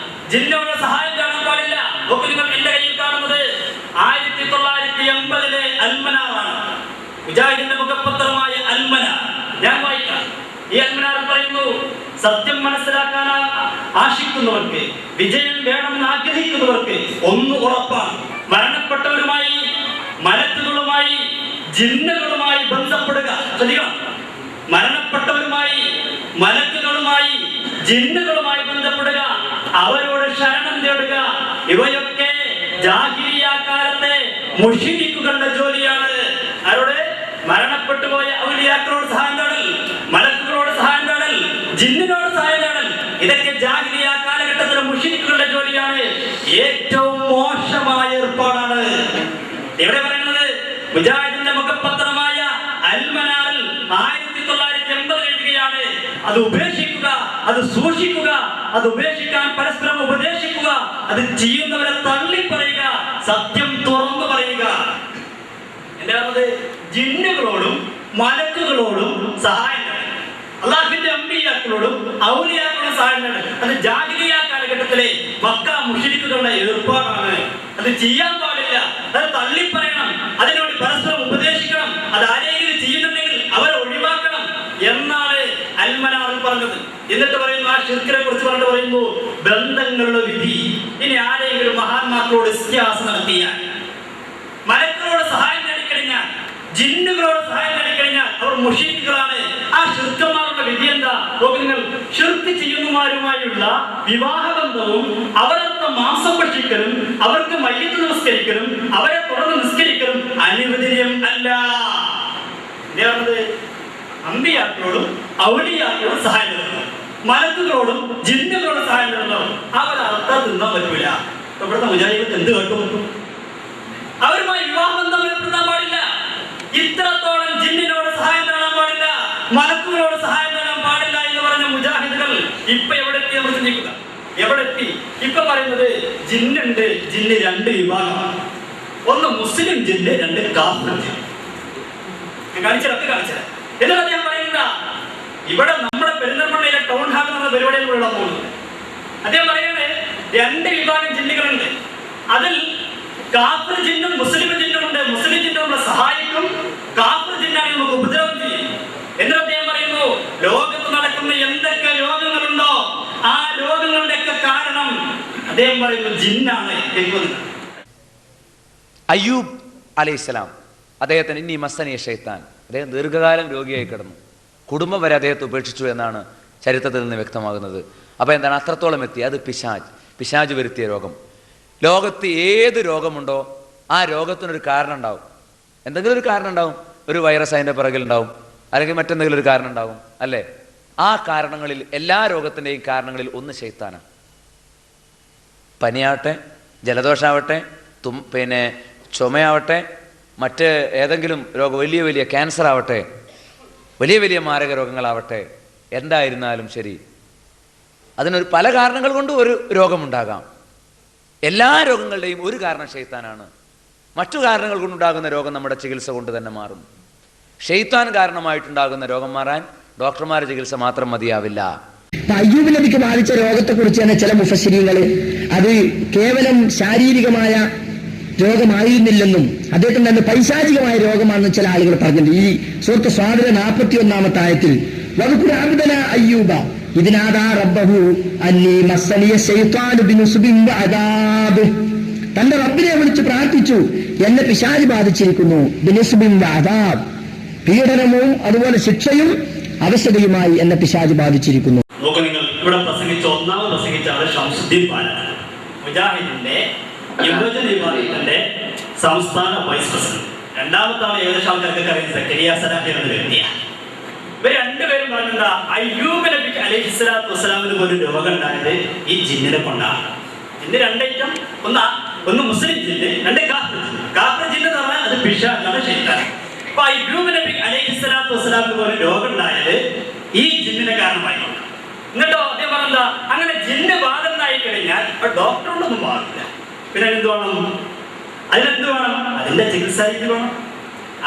ജിന്നോട് സഹായം കാണാൻ പാടില്ല. നോക്കൂ, നിങ്ങൾ എന്റെ കയ്യിൽ കാണുന്നത് 1980 അൽമനാറാണ്, മുജാഹിദിന്റെ മുഖപത്രമായ അൽമനാർ. ഞാൻ വായിക്കാം. ഈ അൽമനാർ പറയുന്നു, സത്യം മനസ്സിലാക്കാൻ ആശിക്കുന്നവർക്ക്, വിജയം വേണമെന്ന് ആഗ്രഹിക്കുന്നവർക്ക് ഒന്ന് ഉറപ്പാണ്, മരണപ്പെട്ടവരുമായി, മലക്കുകളുമായി, ജിന്നുകളുമായി ബന്ധപ്പെടുക. ശ്രദ്ധിക്കണം, മരണപ്പെട്ടവരുമായി, മലക്കുകളുമായി, ജിന്നുകളുമായി ബന്ധപ്പെടുക, അവരോട് ശരണം തേടുക. ഇവയൊക്കെ ജാഹിലിയ്യ കാലത്തെ മുശ്രിക്കുകളുടെ ജോലിയാണ്. അവരോട് മരണപ്പെട്ടു പോയ ഔലിയാക്കളോട് സഹായം തേടൽ, മലക്കുകളോട് സഹായം തേടൽ, ജിന്നിനോട് സഹായം തേടൽ, ഇതൊക്കെ ജാഹിലിയ്യ കാലഘട്ടത്തിലെ മുശ്രിക്കുകളുടെ ജോലിയാണ്. ഏറ്റവും മോശമായ ഏർപ്പാടാണ്. എവിടെ പറയുന്നത്? മുജാഹിദിന്റെ മുഖപത്രമായ അൽമനാറിൽ 1980 എഴുതുകയാണ്. അത് ഉപേക്ഷിക്കുക, അത് സൂക്ഷിക്കുക, അത് ഉപേക്ഷിക്കാൻ പരസ്പരം ഉപദേശിക്കുക, അത് ചെയ്യുന്നവരെ തള്ളി പറയുക, സത്യം തുറന്നു പറയുക. എന്താ പറഞ്ഞത്? ജിന്നുകളോടും മലക്കുകളോടും സഹായം തേടൽ, അല്ലാഹുവിന്റെ അമ്പിയാക്കളോടും ഔലിയാക്കളോടും സഹായം തേടൽ. അത് ജാഹിലിയ്യ കാലഘട്ടത്തിലെ മക്ക മുശ്രിക്കുകളുടെ ഏർപ്പാടാണ്. അത് ചെയ്യാൻ പാടില്ല, അത് തള്ളിപ്പറയണം, അതിനോട് പരസ്പരം ഉപദേശിക്കണം, അത് ആരെങ്കിലും ചെയ്യുന്നുണ്ടെങ്കിൽ അവരെ ഒഴിവാക്കണം എന്നാണ് അൽമനാറിൽ പറഞ്ഞത്. എന്നിട്ട് പറയുന്നു, ആ ശിർക്കിനെ കുറിച്ച് പറഞ്ഞിട്ട് പറയുന്നു, ബന്ധങ്ങളുടെ വിധി. ഇനി ആരെങ്കിലും മഹാന്മാക്കളോട് ഇസ്തിഹാസ നടത്തിയാൽ, മലക്കളോട് സഹായം നേടിക്കഴിഞ്ഞാൽ, ജിന്നുകളോട് സഹായം നേടിക്കഴിഞ്ഞാൽ അവർ മുശ്രിക്കുകളാണ്. ആ ശിർക്കന്മാരുടെ വിധി എന്താ? നിങ്ങൾ ശിർക്ക് ചെയ്യുന്നവരുമായുള്ള വിവാഹബന്ധവും അവരുടെ മാംസം ഭക്ഷിക്കലും അവർക്ക് മയ്യത്ത് നമസ്കരിക്കലും അവരെ തുടർന്ന് നിസ്കരിക്കലും അനുവദനീയം അല്ല. അമ്പിയാക്കളോടും ഔലിയാക്കളോടും സഹായം തരുന്നു, മലക്കുകളോടും ജിന്നുകളോടും സഹായം തരുന്നു. അവരർത്ഥം തിന്നാൻ പറ്റൂല. ഇവിടുത്തെ മുജാഹിദ് എന്ത് കേട്ടു? അവരുമായി വിവാഹബന്ധം ഏർപ്പെടുത്താൻ പാടില്ല, ഇത്രത്തോളം ജിന്നിനോട് സഹായം തേടാൻ പാടില്ല, മലക്കുകളോട് സഹായം തേടാൻ പാടില്ല എന്ന് പറഞ്ഞ മുജാഹിദുകൾ ഇപ്പൊ എവിടെ എത്തി നമ്മൾ ചിന്തിക്കുക. എവിടെ എത്തി? ഇപ്പൊ പറയുന്നത് ജിന്നുണ്ട്, ജിന്ന് 2 വിഭാഗമാണ്. ഒന്ന് മുസ്ലിം ജിന്ന്, 2 കാഫിർ ജിന്ന്. കാണിച്ചതൊക്കെ കാണിച്ചത്. എന്നിട്ട് ഞാൻ പറയുന്ന ഇവിടെ നമ്മുടെ പെരിന്തൽമണ്ണയിലെ ടൗൺ ഹാൾ എന്ന പരിപാടിയിൽ കൂടെ പോകുന്നത് അദ്ദേഹം പറയാണ് 2 വിഭാഗം ജിന്നുകളുണ്ട്. അതിൽ കാഫിർ ജിന്നും മുസ്ലിം ജിന്നുമുണ്ട്. മുസ്ലിം ജിന്നു നമ്മളെ സഹായിക്കും, കാഫിർ ജിന്നാണ് നമുക്ക് ഉപദ്രവം ചെയ്യും. എന്നിട്ട് അദ്ദേഹം പറയുന്നു, ലോകത്ത് നടക്കുന്ന എന്തൊക്കെ രോഗങ്ങളുണ്ടോ ആ രോഗങ്ങളുടെയൊക്കെ കാരണം അദ്ദേഹം പറയുന്നു ജിന്നാണ്. അയ്യൂബ് അലൈഹിസ്സലാം അദ്ദേഹത്തിന് ഇനി മസ്സനിയ ഷൈത്താൻ, അദ്ദേഹം ദീർഘകാലം രോഗിയായി കിടന്നു. കുടുംബം വരെ അദ്ദേഹത്തെ ഉപേക്ഷിച്ചു എന്നാണ് ചരിത്രത്തിൽ നിന്ന് വ്യക്തമാകുന്നത്. അപ്പോൾ എന്താണ് അത്രത്തോളം എത്തി? അത് പിശാജ് വരുത്തിയ രോഗം. ലോകത്ത് ഏത് രോഗമുണ്ടോ ആ രോഗത്തിനൊരു കാരണം ഉണ്ടാവും. എന്തെങ്കിലും ഒരു കാരണം ഉണ്ടാവും. ഒരു വൈറസ് അതിൻ്റെ പിറകിൽ ഉണ്ടാവും, അല്ലെങ്കിൽ മറ്റെന്തെങ്കിലും ഒരു കാരണം ഉണ്ടാവും, അല്ലേ? ആ കാരണങ്ങളിൽ, എല്ലാ രോഗത്തിൻ്റെയും കാരണങ്ങളിൽ ഒന്ന് ശൈത്താനാണ്. പനിയാവട്ടെ, ജലദോഷമാവട്ടെ, ചുമയാവട്ടെ, മറ്റ് ഏതെങ്കിലും രോഗം, വലിയ ക്യാൻസർ ആവട്ടെ, വലിയ മാരക രോഗങ്ങളാവട്ടെ, എന്തായിരുന്നാലും ശരി, അതിനൊരു പല കാരണങ്ങൾ കൊണ്ട് ഒരു രോഗമുണ്ടാകാം. എല്ലാ രോഗങ്ങളുടെയും ഒരു കാരണം ശൈത്താനാണ്. മറ്റു കാരണങ്ങൾ കൊണ്ടുണ്ടാകുന്ന രോഗം നമ്മുടെ ചികിത്സ കൊണ്ട് തന്നെ മാറും. ശൈത്താൻ കാരണമായിട്ടുണ്ടാകുന്ന രോഗം മാറാൻ ഡോക്ടർമാരുടെ ചികിത്സ മാത്രം മതിയാവില്ല. അയ്യൂബ് നബിക്ക് ബാധിച്ച രോഗത്തെക്കുറിച്ച് തന്നെ ചില മുഫസ്സിരീങ്ങൾ അത് കേവലം ശാരീരികമായ രോഗമായിരുന്നില്ലെന്നും അദ്ദേഹത്തിന് തന്നെ പൈശാചികമായ രോഗമാണെന്ന് ചില ആളുകൾ പറഞ്ഞിട്ടുണ്ട്. ഈ സൂറത്ത് സ്വാദിലെ 41-ാമത്തെ ആയത്തിൽ വദ്കുർ അബ്ദന അയ്യൂബ ഇതിനാദാ റബ്ബഹു അന്നീ മസ്സനിയ ശൈത്വാനു ബിനുസ്ബിൻ വഅദാബ്, തന്റെ റബ്ബിനെ വിളിച്ച് പ്രാർത്ഥിച്ചു, എന്നെ പിശാച് ബാധിച്ചിരിക്കുന്നു. ബിനുസ്ബിൻ വഅദാബ്, പീഡനവും അതുപോലെ ശിക്ഷയും അവശതയുമായി എന്നെ പിശാച് ബാധിച്ചിരിക്കുന്നു. നോക്കൂ, നിങ്ങൾ ഇവിടെ ഒന്നാമത് പ്രസംഗിച്ച ആള് ഷംസുദ്ദീൻ പാലക്കാട്, മുജാഹിദിന്റെ യുവജന വിഭാഗത്തിന്റെ സംസ്ഥാന വൈസ് പ്രസിഡന്റ്. രണ്ടാമത്തെ ആള് ഏകദേശം ആൾക്കാർക്ക് അറിയുന്ന സക്കരിയ സലാഹി എന്ന വ്യക്തിയാണ്. ഇവർ രണ്ടുപേരും പറഞ്ഞെന്താ, അയ്യൂബ് നബി അലൈഹിസ്സലാത്തു വസ്സലാമിന് പോലും രോഗം ഉണ്ടായത് ഈ ജിന്നിനെ കൊണ്ടാണ്. ജിന്ന് രണ്ടൈറ്റം, ഒന്ന് മുസ്ലിം ജിന്ന്, രണ്ട് കാഫിർ ജിന്ന്. കാഫിർ ജിന്ന് എന്ന് പറഞ്ഞാൽ അത് പിശാചാണ്, ശൈത്താൻ. അപ്പൊ അയ്യൂബ് നബി അലൈഹിസ്സലാത്തു വസ്സലാമിന് പോലും രോഗം ഉണ്ടായത് ഈ ജിന്നിനെ കാരണമായിട്ടുണ്ട്. എന്നിട്ടോ അദ്ദേഹം പറഞ്ഞെന്താ, അങ്ങനെ ജിന്ന് ബാധ ഉണ്ടായി കഴിഞ്ഞാൽ ഡോക്ടറോടൊന്നും മാറില്ല. പിന്നെ എന്ത് വേണം? അതിനെന്ത് വേണം? അതിന്റെ ചികിത്സാ രീതി വേണം.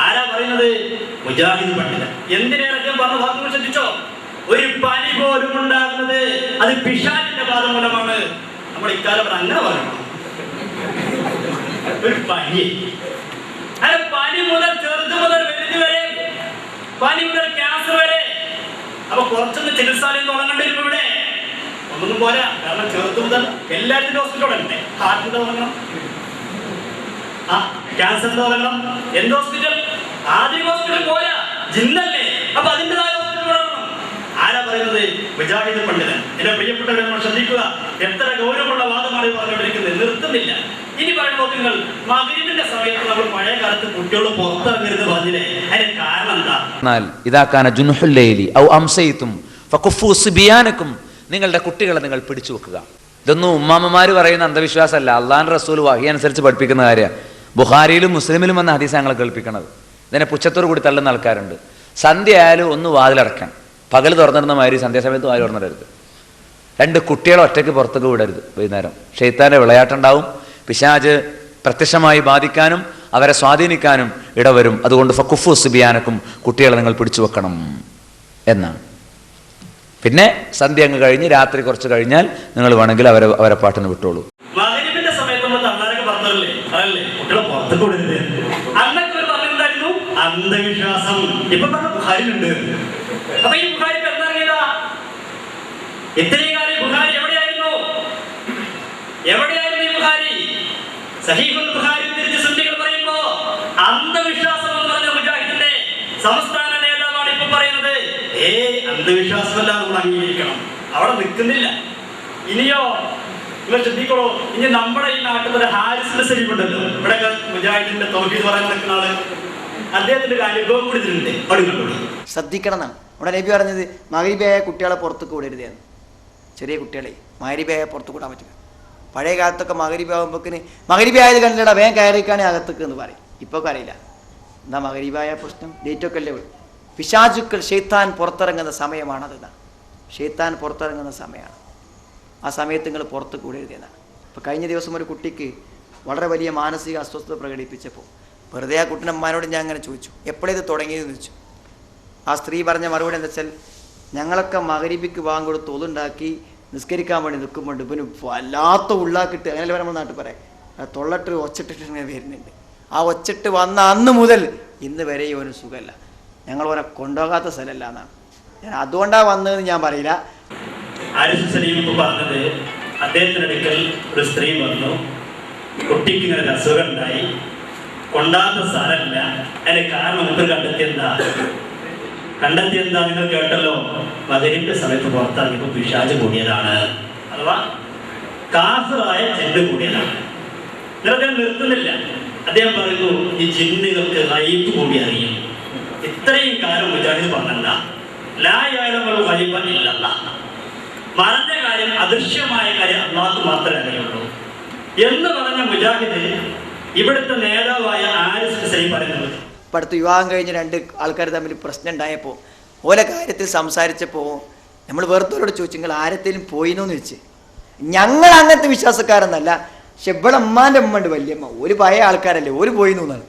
ആരാ പറയുന്നത്? മുജാഹിദ് പണ്ഡിതൻ. എന്തിനേറെ പറഞ്ഞ വാക്കുകൾ ശ്രദ്ധിച്ചോ? ഒരു പനി പോലും ഉണ്ടാകുന്നത് അത് പിശാചിന്റെ ബാധ മൂലമാണ്. നമ്മൾ ഇക്കാലം അങ്ങനെ പറയണം. ഒരു പനി, പനി മുതൽ ചെറുത് മുതൽ വലുത് വരെ, പനി മുതൽ ക്യാൻസർ വരെ. അപ്പൊ കുറച്ചൊന്ന് ചികിത്സാലയം തുടങ്ങേണ്ടി വരും. ഇവിടെ ഒന്നും പോരാ, കാരണം ചെറുത് മുതൽ എല്ലാത്തിൻ്റെ ഹോസ്പിറ്റൽ ഉണ്ട്. ഹാർട്ടിന്റെ തുടങ്ങണം, ക്യാൻസറിന്റെ തുടങ്ങണം. എന്ത് ഹോസ്പിറ്റൽ? ആദ്യം ഹോസ്പിറ്റൽ പോരാ, ജിന്നല്ലേ. അപ്പൊ അതിൻ്റെതായ ഹോസ്പിറ്റൽ തുടങ്ങണം. ആരാ പറയുന്നത്? മുജാഹിദ് പണ്ഡിതൻ. എന്റെ പ്രിയപ്പെട്ടവരെ നമ്മൾ ശ്രദ്ധിക്കുക, എത്ര ഗൗരവമുള്ള വാദമാണ് പറഞ്ഞുകൊണ്ടിരിക്കുന്നത്. നിർത്തുന്നില്ല. ഇനി പറയുമ്പോൾ നിങ്ങൾ മഗ്‌രിബിന്റെ സമയത്ത് നമ്മൾ പഴയ കാലത്ത് കുട്ടികൾ പുറത്തിറങ്ങരുത് പറഞ്ഞില്ലേ? അതിന് കാരണം എന്താ? ഇതാക്കാന ജുൻഹുൽ ലൈലി ഔ അംസൈതും ഫകുഫു സിബിയാനകും, നിങ്ങളുടെ കുട്ടികളെ നിങ്ങൾ പിടിച്ചു വെക്കുക. ഇതൊന്നും ഉമ്മാമ്മമാര് പറയുന്ന അന്ധവിശ്വാസമല്ല, അള്ളാഹുവിന്റെ റസൂൽ വഹി അനുസരിച്ച് പഠിപ്പിക്കുന്ന കാര്യമാണ്. ബുഖാരിയിലും മുസ്ലിമിലും വന്ന ഹദീസ് ഞങ്ങൾ കേൾപ്പിക്കണത്. ഇതിനെ പുച്ഛത്തോട് കൂടി തള്ളുന്ന ആൾക്കാരുണ്ട്. സന്ധ്യ ആയാലും ഒന്ന് വാതിലടക്കണം. പകൽ തുറന്നിടുന്ന മാതിരി സന്ധ്യാസമയത്ത് വാതിൽ തുറന്നിടരുത്. 2 കുട്ടികളെ ഒറ്റയ്ക്ക് പുറത്തേക്ക് വിടരുത്. വൈകുന്നേരം ഷെയ്ത്താന്റെ വിളയാട്ടുണ്ടാവും. പിശാച് പ്രത്യക്ഷമായി ബാധിക്കാനും അവരെ സ്വാധീനിക്കാനും ഇടവരും. അതുകൊണ്ട് ഫകുഫു സിബിയാനക്കും, കുട്ടികളെ നിങ്ങൾ പിടിച്ചു വെക്കണം എന്നാണ്. പിന്നെ സന്ധ്യ അങ്ങ് കഴിഞ്ഞ് രാത്രി കുറച്ച് കഴിഞ്ഞാൽ നിങ്ങൾ വേണമെങ്കിൽ അവരെ പാട്ടിന് വിട്ടോളൂ. മഗ്‌രിബിന്റെ സമയത്ത് നമ്മൾ തള്ളാരൊക്കെ പറഞ്ഞല്ലേ, അതല്ലേ കുട്ടികളെ പുറത്തേക്ക് വിടരുത്. അന്നൊക്കെ ഒരു പറഞ്ഞെന്തായിരുന്നു? അന്ധവിശ്വാസം. ഇപ്പൊ പറഞ്ഞ ബുഖാരിയിലുണ്ട്. അപ്പൊ ഈ ബുഖാരി എന്താ? ഇത്രയും കാലം ബുഖാരി എവിടെയായിരുന്നു? ഈ ബുഖാരി? സഹീഹുൽ ബുഖാരി തിരിച്ച് സുന്നികൾ പറയുമ്പോ അന്ധവിശ്വാസം എന്ന് പറഞ്ഞ മുജാഹിദിന്റെ സംസ്ഥാന നേതാവാണ് ഇപ്പൊ പറയുന്നത്. അന്ധവിശ്വാസമല്ല, നമ്മൾ അംഗീകരിക്കണം. അവിടെ നിൽക്കുന്നില്ല. ഇനിയോ നിങ്ങൾ ശ്രദ്ധിക്കണോ, ഇനി നമ്മുടെ ഈ നാട്ടിൽ ഒരു ഹാരിസ് സലീം ഉണ്ടല്ലോ, ഇവിടെ മുജാഹിദിന്റെ തൗഹീദ് പറയാൻ നടക്കുന്ന ആള്, അദ്ദേഹത്തിന്റെ ഒരു അനുഭവം കൂടി ഇതിലുണ്ട്. ശ്രദ്ധിക്കണം എന്നാണ് ഇവിടെ നബി പറഞ്ഞത്. മഗ്‌രിബായ കുട്ടികളെ പുറത്തേക്ക് വിടരുതെന്ന്. ചെറിയ കുട്ടികളെ മഗ്‌രിബായ പുറത്തു കൂടാൻ പറ്റില്ല. പഴയ കാലത്തൊക്കെ മഗ്‌രിബാകുമ്പോക്കിന് മഗ്‌രിബായത് കണ്ടില്ല, വേഗം കയറിക്കാണെ അകത്തേക്ക് എന്ന് പറയും. ഇപ്പോൾ അറിയില്ല എന്താ മഗ്‌രിബായ പ്രശ്നം. ഡേറ്റൊക്കെ അല്ലേ പിശാചുക്കൾ ഷെയ്ത്താൻ പുറത്തിറങ്ങുന്ന സമയമാണതെന്നാണ്. ഷെയ്ത്താൻ പുറത്തിറങ്ങുന്ന സമയമാണ്. ആ സമയത്ത് നിങ്ങൾ പുറത്തേക്ക് വിടരുതെന്നാണ്. ഇപ്പോൾ കഴിഞ്ഞ ദിവസം ഒരു കുട്ടിക്ക് വളരെ വലിയ മാനസിക അസ്വസ്ഥത പ്രകടിപ്പിച്ചപ്പോൾ വെറുതെ ആ കുട്ടിനമ്മമാരോട് ഞാൻ അങ്ങനെ ചോദിച്ചു, എപ്പോഴേത് തുടങ്ങിയതെന്ന് ചോദിച്ചു. ആ സ്ത്രീ പറഞ്ഞ മറുപടി എന്താ വെച്ചാൽ, ഞങ്ങളൊക്കെ മഗ്‌രിബിക്ക് വാങ്ങി കൊടുത്ത് ഒതുണ്ടാക്കി നിസ്കരിക്കാൻ വേണ്ടി നിൽക്കുമ്പോണ്ട് ഇവന് വല്ലാത്ത ഉള്ളാക്കിട്ട് അങ്ങനെയല്ല നമ്മൾ നാട്ടിൽ പറയാം തൊള്ളട്ട് ഒച്ചിട്ടിട്ട് ഇങ്ങനെ വരുന്നുണ്ട്. ആ ഒച്ചിട്ട് വന്ന അന്ന് മുതൽ ഇന്ന് വരെ ഓന് സുഖമല്ല. ഞങ്ങൾ ഓനെ കൊണ്ടുപോകാത്ത സ്ഥലമല്ല എന്നാണ്. ഞാൻ അതുകൊണ്ടാണ് വന്നതെന്ന് ഞാൻ പറയില്ല. ആരിഫ് സലീം ഇപ്പോൾ പറഞ്ഞത് അദ്ദേഹത്തിൻ്റെ അടുക്കൽ ഒരു സ്ത്രീ വന്നു, കുട്ടിക്ക് ഇങ്ങനെ ഒരു അസുഖം ഉണ്ടായി, കൊണ്ടാത്ത സ്ഥലമില്ല. അതിന് കാരണം മുമ്പ് കണ്ടെത്തിയെന്താ നിങ്ങൾ കേട്ടല്ലോ, മകരിന്റെ സമയത്ത് പുറത്തിറങ്ങിയപ്പോൾ പിശാച് കൂടിയതാണ്, അഥവാ കാഫിറായ ജിന്ന് കൂടിയതാണ്. അദ്ദേഹം നിർത്തുന്നില്ല. അദ്ദേഹം പറയുന്നു ഈ ജിന്നുകൾക്ക് ഗൈബ് കൂടി അറിയും. ഇത്രയും കാലം മുജാഹിദ് പറഞ്ഞല്ല, ലാ യഅലമുൽ ഗൈബ ഇല്ലല്ലാഹ്, മറഞ്ഞ കാര്യം അദൃശ്യമായ കാര്യം അല്ലാഹു മാത്രമേ അറിയുള്ളൂ എന്ന് പറഞ്ഞ മുജാഹിദ് ഇവിടുത്തെ നേതാവായ ആരിഫ് സലീം പറയുന്നത്. ഇപ്പം അടുത്ത് വിവാഹം കഴിഞ്ഞ് 2 ആൾക്കാർ തമ്മിൽ പ്രശ്നം ഉണ്ടായപ്പോൾ ഓരോ കാര്യത്തിൽ സംസാരിച്ചപ്പോൾ നമ്മൾ വേർത്തോരോട് ചോദിച്ചു, നിങ്ങൾ ആരെത്തേലും പോയിനോന്ന് ചോദിച്ച്. ഞങ്ങൾ അങ്ങനത്തെ വിശ്വാസക്കാരെന്നല്ല, പക്ഷെ ഇവിടെ ഉമ്മാൻ്റെ ഉമ്മ ഉണ്ട് വല്യമ്മ, ഒരു പഴയ ആൾക്കാരല്ലേ, ഒരു പോയിന്നു എന്നാണ്.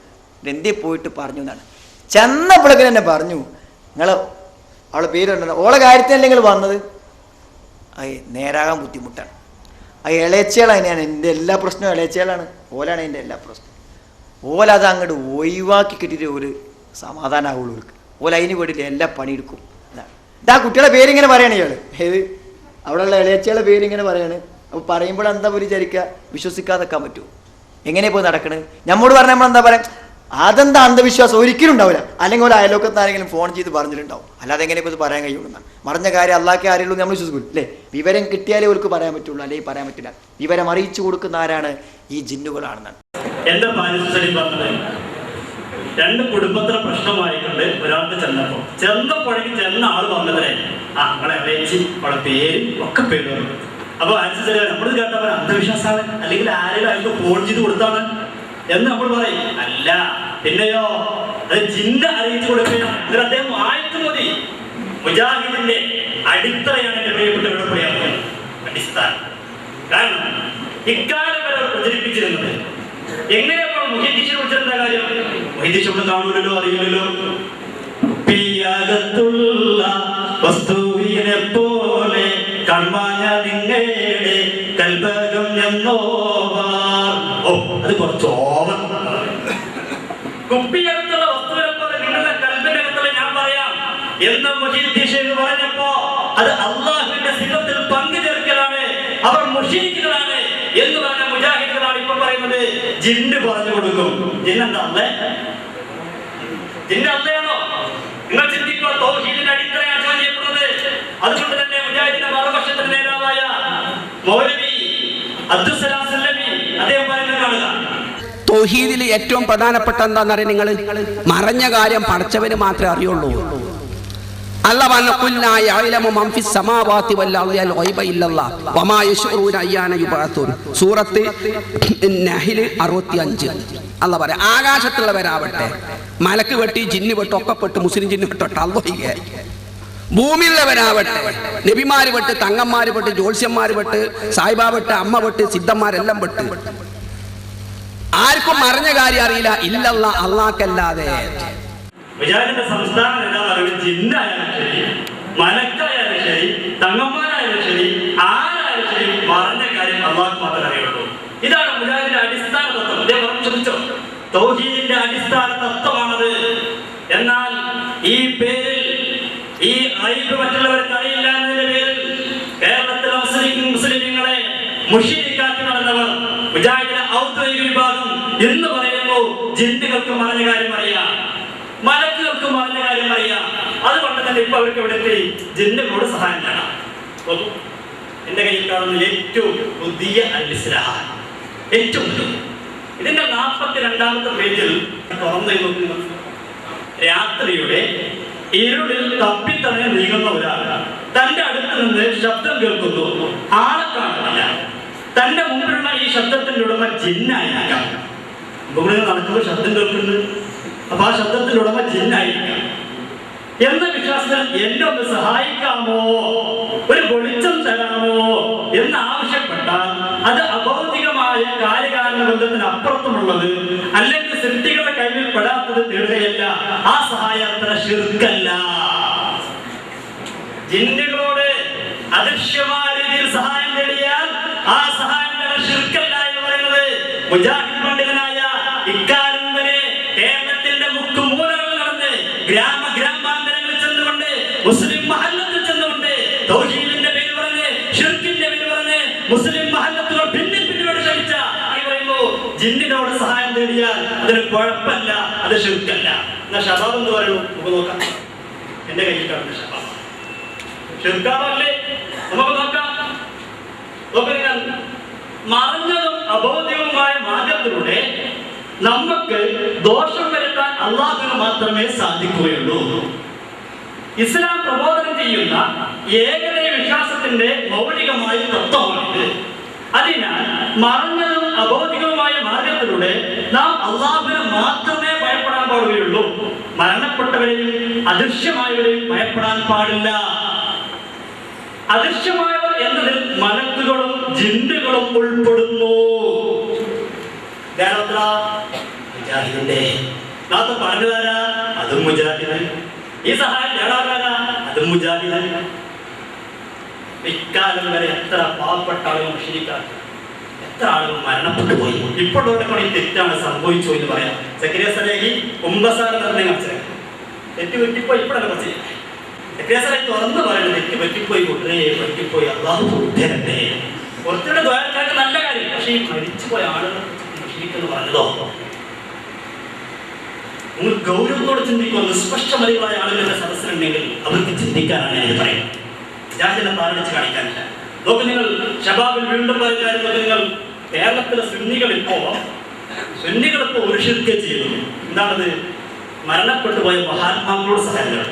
എന്തേ പോയിട്ട് പറഞ്ഞു എന്നാണ്. ചെന്നപ്പോഴേക്കും തന്നെ പറഞ്ഞു, നിങ്ങൾ അവളെ പേരുണ്ടല്ലോ, ഓളെ കാര്യത്തിനല്ലേ നിങ്ങൾ വന്നത്, അത് നേരാകാൻ ബുദ്ധിമുട്ടാണ്. ആ ഇളയച്ചകളാണ് തന്നെയാണ് എൻ്റെ എല്ലാ പ്രശ്നവും, ഇളയച്ചകളാണ്, ഓലാണ് എൻ്റെ എല്ലാ പ്രശ്നവും. ഓലത് അങ്ങോട്ട് ഒഴിവാക്കി കിട്ടിയിട്ട് ഒരു സമാധാനമാവുള്ളൂ. ഓല അതിന് വേണ്ടിയിട്ട് എല്ലാ പണിയെടുക്കും. ഇതാ കുട്ടികളെ പേരിങ്ങനെ പറയണേ ഇയാൾ, ഏത് അവിടെയുള്ള ഇളയച്ചയുടെ പേരിങ്ങനെ പറയാണ്. അപ്പോൾ പറയുമ്പോൾ എന്താ പോലും വിചാരിക്കുക, വിശ്വസിക്കാതെക്കാൻ പറ്റുമോ? എങ്ങനെയാണ് പോയി നടക്കണത്? നമ്മോട് പറഞ്ഞാൽ നമ്മൾ എന്താ പറയുക, അതെന്താ അന്ധവിശ്വാസം? ഒരിക്കലും ഉണ്ടാവില്ല. അല്ലെങ്കിൽ ഒരു അയലോക്കത്ത് ആരെങ്കിലും ഫോൺ ചെയ്ത് പറഞ്ഞിട്ടുണ്ടാവും, അല്ലാതെ എങ്ങനെ ഇപ്പോൾ ഇത് പറയാൻ കഴിയുള്ളൂ എന്നാണ്. മറിഞ്ഞ കാര്യം അള്ളാഹ്ക്കേ അറിയുള്ളൂ നമ്മൾ വിശ്വസിക്കും അല്ലേ? വിവരം കിട്ടിയാലേ അവർക്ക് പറയാൻ പറ്റുള്ളൂ, അല്ലെങ്കിൽ പറയാൻ പറ്റില്ല. വിവരം അറിയിച്ചു കൊടുക്കുന്ന ആരാണ്? ഈ ജിന്നുകളാണെന്നാണ്. എന്താ പാരിസ്ഥിതി പറഞ്ഞത്? 2 കുടുംബത്തിലെ പ്രശ്നമായിക്കൊണ്ട് ഒരാൾക്ക് ചെന്നപ്പോഴേക്കും ചെന്ന ആള് പറഞ്ഞതേ നമ്മളെ ഇളയിച്ച് അവളെ പേര് ഒക്കെ പേര് പറഞ്ഞു. അപ്പൊ അനുസരിച്ച് നമ്മൾ കേട്ടവർ അന്ധവിശ്വാസമാണ്, അല്ലെങ്കിൽ ആരെങ്കിലും അയാൾക്ക് ഫോൺ ചെയ്ത് കൊടുത്താണ് എന്ന് നമ്മൾ പറയും. അല്ല, പിന്നെയോ അത് ജിന്ന് അറിയിച്ചു കൊടുക്കുകയാണ്. എന്നിട്ട് അദ്ദേഹം ആയിട്ട് മതി. മുജാഹിദിന്റെ അടിത്തറയാണ് എന്റെ പ്രിയപ്പെട്ടവരുടെ പറയാൻ അടിസ്ഥാനം. കാരണം ഇക്കാലം വരെ അവർ പ്രചരിപ്പിച്ചിരുന്നത് എങ്ങനെയാണ് മുഹീദ്ദീനെ കുറിച്ചെന്താ കാര്യം? മുഹീദ്ദീനെ കാണൂലല്ലോ, അറിയില്ലല്ലോ. പിയകത്തുള്ള വസ്തുവിനെ പോലെ കൺമാഞ്ഞ നിങ്ങളുടെ കൽബകം എന്നോവാർ. ഓ, അത് കുറച്ച് ഓവർ. കുപ്പിയകത്തുള്ള വസ്തുവിനെ പോലെ നിങ്ങളുടെ കൽബകത്തുള്ള ഞാൻ പറയാം എന്ന് മുഹീദ്ദീന് പറഞ്ഞപ്പോ അത് അള്ളാഹുവിന്റെ സിഫത്തിൽ പങ്കു ചേർക്കലാണ്, അവർ മുശ്രിക്കുകളാണ് എന്ന് പറഞ്ഞ മുജാഹിദുകളാണ് ഇപ്പൊ പറയുന്നത് ജിന്ന് പറഞ്ഞു കൊടുക്കും. ജിന്നെന്താ അല്ലേ? ജിന്ന് അല്ലയാണോ? നിങ്ങൾ ചിന്തിക്കുക, തൗഹീദിന്റെ അടിത്തറയാണ് ചെയ്യപ്പെടുന്നത്. അതുകൊണ്ട് തന്നെ മുജാഹിദിന്റെ മറുപക്ഷത്തിന്റെ നേതാവായ മൗലവി അബ്ദുസ്സലാം സല്ലമി അദ്ദേഹം പറയുന്നത് കാണുക, തൗഹീദിൽ ഏറ്റവും പ്രധാനപ്പെട്ട എന്താണെന്നറിയാം നിങ്ങൾ? മറഞ്ഞ കാര്യം പഠിച്ചവന് മാത്രമേ അറിയുള്ളൂ. അല്ലാഹ് പറഞ്ഞു, ഖുൽനാ യഅലമു മൻ ഫിസ് സമാവാതി വൽ അർളി അൽ ഗൈബ ഇല്ലല്ലാഹ് വമാ യശ്ഉറൂന അയ്യാന യുബഅസൂൻ. സൂറത്ത് നഹ്ൽ 65. അല്ലാഹ് പറയാ, ആകാശത്തുള്ളവരാവട്ടെ, മലക്ക് വെട്ടി ജിന്ന് വെട്ട് ഒക്കെ പെട്ട്, മുസ്ലിം ജിന്ന് വെട്ടോട്ടെ, അല്ലാഹ് ഭൂമിയിലുള്ളവരാവട്ടെ, നബിമാര് വെട്ട്, തങ്ങന്മാര് വെട്ട്, ജ്യോത്സ്യന്മാര് വെട്ട്, സായിബാ വെട്ട്, അമ്മ വെട്ട്, സിദ്ധന്മാരെല്ലാം വെട്ട്, ആർക്കും മറഞ്ഞ കാര്യം അറിയില്ല ഇല്ലല്ലാഹ്, അല്ലാഹ്ക്കല്ലാതെ. മുജാഹിദിന്റെ സംസ്ഥാന നേതാവ് ജിന്നായാലും ശരി, മലക്കായാലും ശരി, തങ്ങന്മാരായാലും ശരി, ആരായാലും ശരി, മറഞ്ഞ കാര്യം അള്ളാഹ് മാത്രമേ അറിയുള്ളൂ. ഇതാണ് മുജാഹിദിന്റെ അടിസ്ഥാന തത്വം. അദ്ദേഹം ശ്രമിച്ചോ, തൗഹീദിന്റെ അടിസ്ഥാന തത്വമാണത്. എന്നാൽ ഈ പേരിൽ, ഈ ഗൈബ് മറ്റുള്ളവർക്ക് അറിയില്ല എന്നതിന്റെ പേരിൽ കേരളത്തിലെ മുസ്ലിങ്ങളെ മുശ്രിക്കാക്കി നടന്നവർ മുജാഹിദിന്റെ ഔദ്യോഗിക വിഭാഗം എന്ന് പറയുന്നു ജിന്നുകൾക്ക് മറഞ്ഞ കാര്യം അറിയാം, മലക്കുകൾക്ക് മറഞ്ഞ കാര്യം അറിയാം. അതുകൊണ്ട് തന്നെ ഇപ്പൊ അവർക്ക് ഇവിടുത്തെ ജിന്നുകളോട് സഹായം നേടാം. എന്റെ കയ്യിൽ കാണുന്ന ഏറ്റവും പുതിയ അൽ-ഇസ്ലാഹ്, ഏറ്റവും ഇതിന്റെ 42ാമത്തെ പേജിൽ തുറന്നു നോക്കുക. രാത്രിയുടെ ഇരുളിൽ തപ്പിത്തടഞ്ഞ് നീങ്ങുന്ന ഒരാൾ തന്റെ അടുത്ത് നിന്ന് ശബ്ദം കേൾക്കുന്നു, ആളെ കാണുന്നില്ല. തന്റെ മുമ്പിലുള്ള ഈ ശബ്ദത്തിന്റെ ഉടമ ജിന്നായിരിക്കാം. ഇവിടെ നടക്കുമ്പോൾ ശബ്ദം കേൾക്കുന്നു, അപ്പൊ ആ ശബ്ദത്തിന്റെ ഉടമ ജിന്നായിരിക്കാം എന്ന വിശ്വാസത്തിൽ എന്നെ ഒന്ന് സഹായിക്കാമോ, ഒരു വെളിച്ചം തരാമോ എന്ന് ആവശ്യപ്പെട്ടാൽ അത് അഭൗതികമായ കാര്യകാരണ ബന്ധത്തിന് അപ്പുറത്തുമുള്ളത്, അല്ലെങ്കിൽ സൃഷ്ടികളുടെ കയ്യിൽ പെടാത്തത് തേടുകയല്ല. ആ സഹായാത്ര ശിർക്കല്ല. ജിന്നുകളോട് അദൃശ്യമായ രീതിയിൽ ആ സഹായം ശിർക്കല്ല എന്ന് പറയുന്നത്. മുജാഹിദ് പണ്ഡിതനായ ഇക്കാലം വരെ കേരളത്തിന്റെ മുക്കുമൂലകൾ നടന്ന് ഗ്രാമാന്തരങ്ങളിൽ ചെന്നുകൊണ്ട് മുസ്ലിം മഹല്ലത്തിൽ ചെന്നുകൊണ്ട് തൗഹീദിന്റെ പേര് പറഞ്ഞ് ശിർക്കിന്റെ പേര് പറഞ്ഞ് മുസ്ലിം മഹല്ലത്തുകൾ പിന്നോട്ട് ക്ഷമിച്ച ജിന്നിനോട് സഹായം തേടിയാൽ അതൊരു കുഴപ്പമില്ല, അത് ശിർക്കല്ല. എന്നാ ഷബാബ് എന്ന് പറയുള്ളൂ. നമുക്ക് നോക്കാം, എന്റെ കയ്യിൽ കാണുന്ന ഷബാബ് ശിർക്കാവല്ലേ? നമുക്ക് നോക്കാം. നോക്കുക, മറഞ്ഞതും അബോധ്യവുമായ മാർഗത്തിലൂടെ നമുക്ക് ദോഷം വരുത്താൻ അള്ളാഹുവിന് മാത്രമേ സാധിക്കുകയുള്ളൂ. ഇസ്ലാം പ്രബോധനം ചെയ്യുന്ന ഏകദൈവ വിശ്വാസത്തിന്റെ മൗലികമായ തത്വമാണിത്. അതിനാൽ മറഞ്ഞതും അബോധികവുമായ മാർഗത്തിലൂടെ നാം അള്ളാഹുവിനെ മാത്രമേ ഭയപ്പെടാൻ പാടുകയുള്ളൂ. മരണപ്പെട്ടവരെയും അദൃശ്യമായവരെയും ഭയപ്പെടാൻ പാടില്ല. അദൃശ്യമായവർ എന്നതിൽ മലക്കുകളും ജിന്നുകളും ഉൾപ്പെടുന്നു. മുജാഹിദിന്റെ നാത്തെ പറഞ്ഞതാരാ? അതും മുജാഹിദ്. ഈ സഹായം നേടാനാരാ? അതും മുജാഹിദ്. ഇക്കാലം വരെ എത്ര പാവപ്പെട്ട ആളുകൾ മുശ്രിക്കാക്കി, എത്ര ആളുകൾ മരണപ്പെട്ടു പോയി. ഇപ്പോഴോടെ കൂടി തെറ്റാണ് സംഭവിച്ചു എന്ന് പറയാം. സക്കരിയ സലേഹി കുംഭസാര തന്നെ കാണിച്ചത് തെറ്റ് പറ്റിപ്പോയി. ഇപ്പോഴല്ല കുറച്ച് സക്കരിയ സലേഹി തുറന്ന് പറയുന്നത് തെറ്റ് പറ്റിപ്പോയി, കുട്ടേ പറ്റിപ്പോയി, അള്ളാഹു ബുദ്ധരട്ടെ. കുറച്ചുകൂടെ ദ്വാരക്കാർക്ക് നല്ല കാര്യം. പക്ഷേ ഈ മരിച്ചുപോയ ആളുകൾ മുശ്രിക്കെന്ന് പറഞ്ഞതോ നിങ്ങൾ ഗൗരവത്തോടെ ചിന്തിക്കുക. നിഷ്പക്ഷമതികളായ ആളുകളുടെ സദസ്സിലുണ്ടെങ്കിൽ അവർക്ക് ചിന്തിക്കാനാണ് ഞാൻ പറയുന്നത്. ജാഹിദിനെ താരടിച്ച് കാണിക്കാനില്ല. നോക്ക്, നിങ്ങൾ ഷബാബിൽ വീണ്ടും പറയുന്ന നിങ്ങൾ കേരളത്തിലെ സുന്നികളിപ്പോ ഒരു ശിർക്ക് ചെയ്തു. എന്താണത്? മരണപ്പെട്ടു പോയ മഹാത്മാക്കളോട് സഹായം.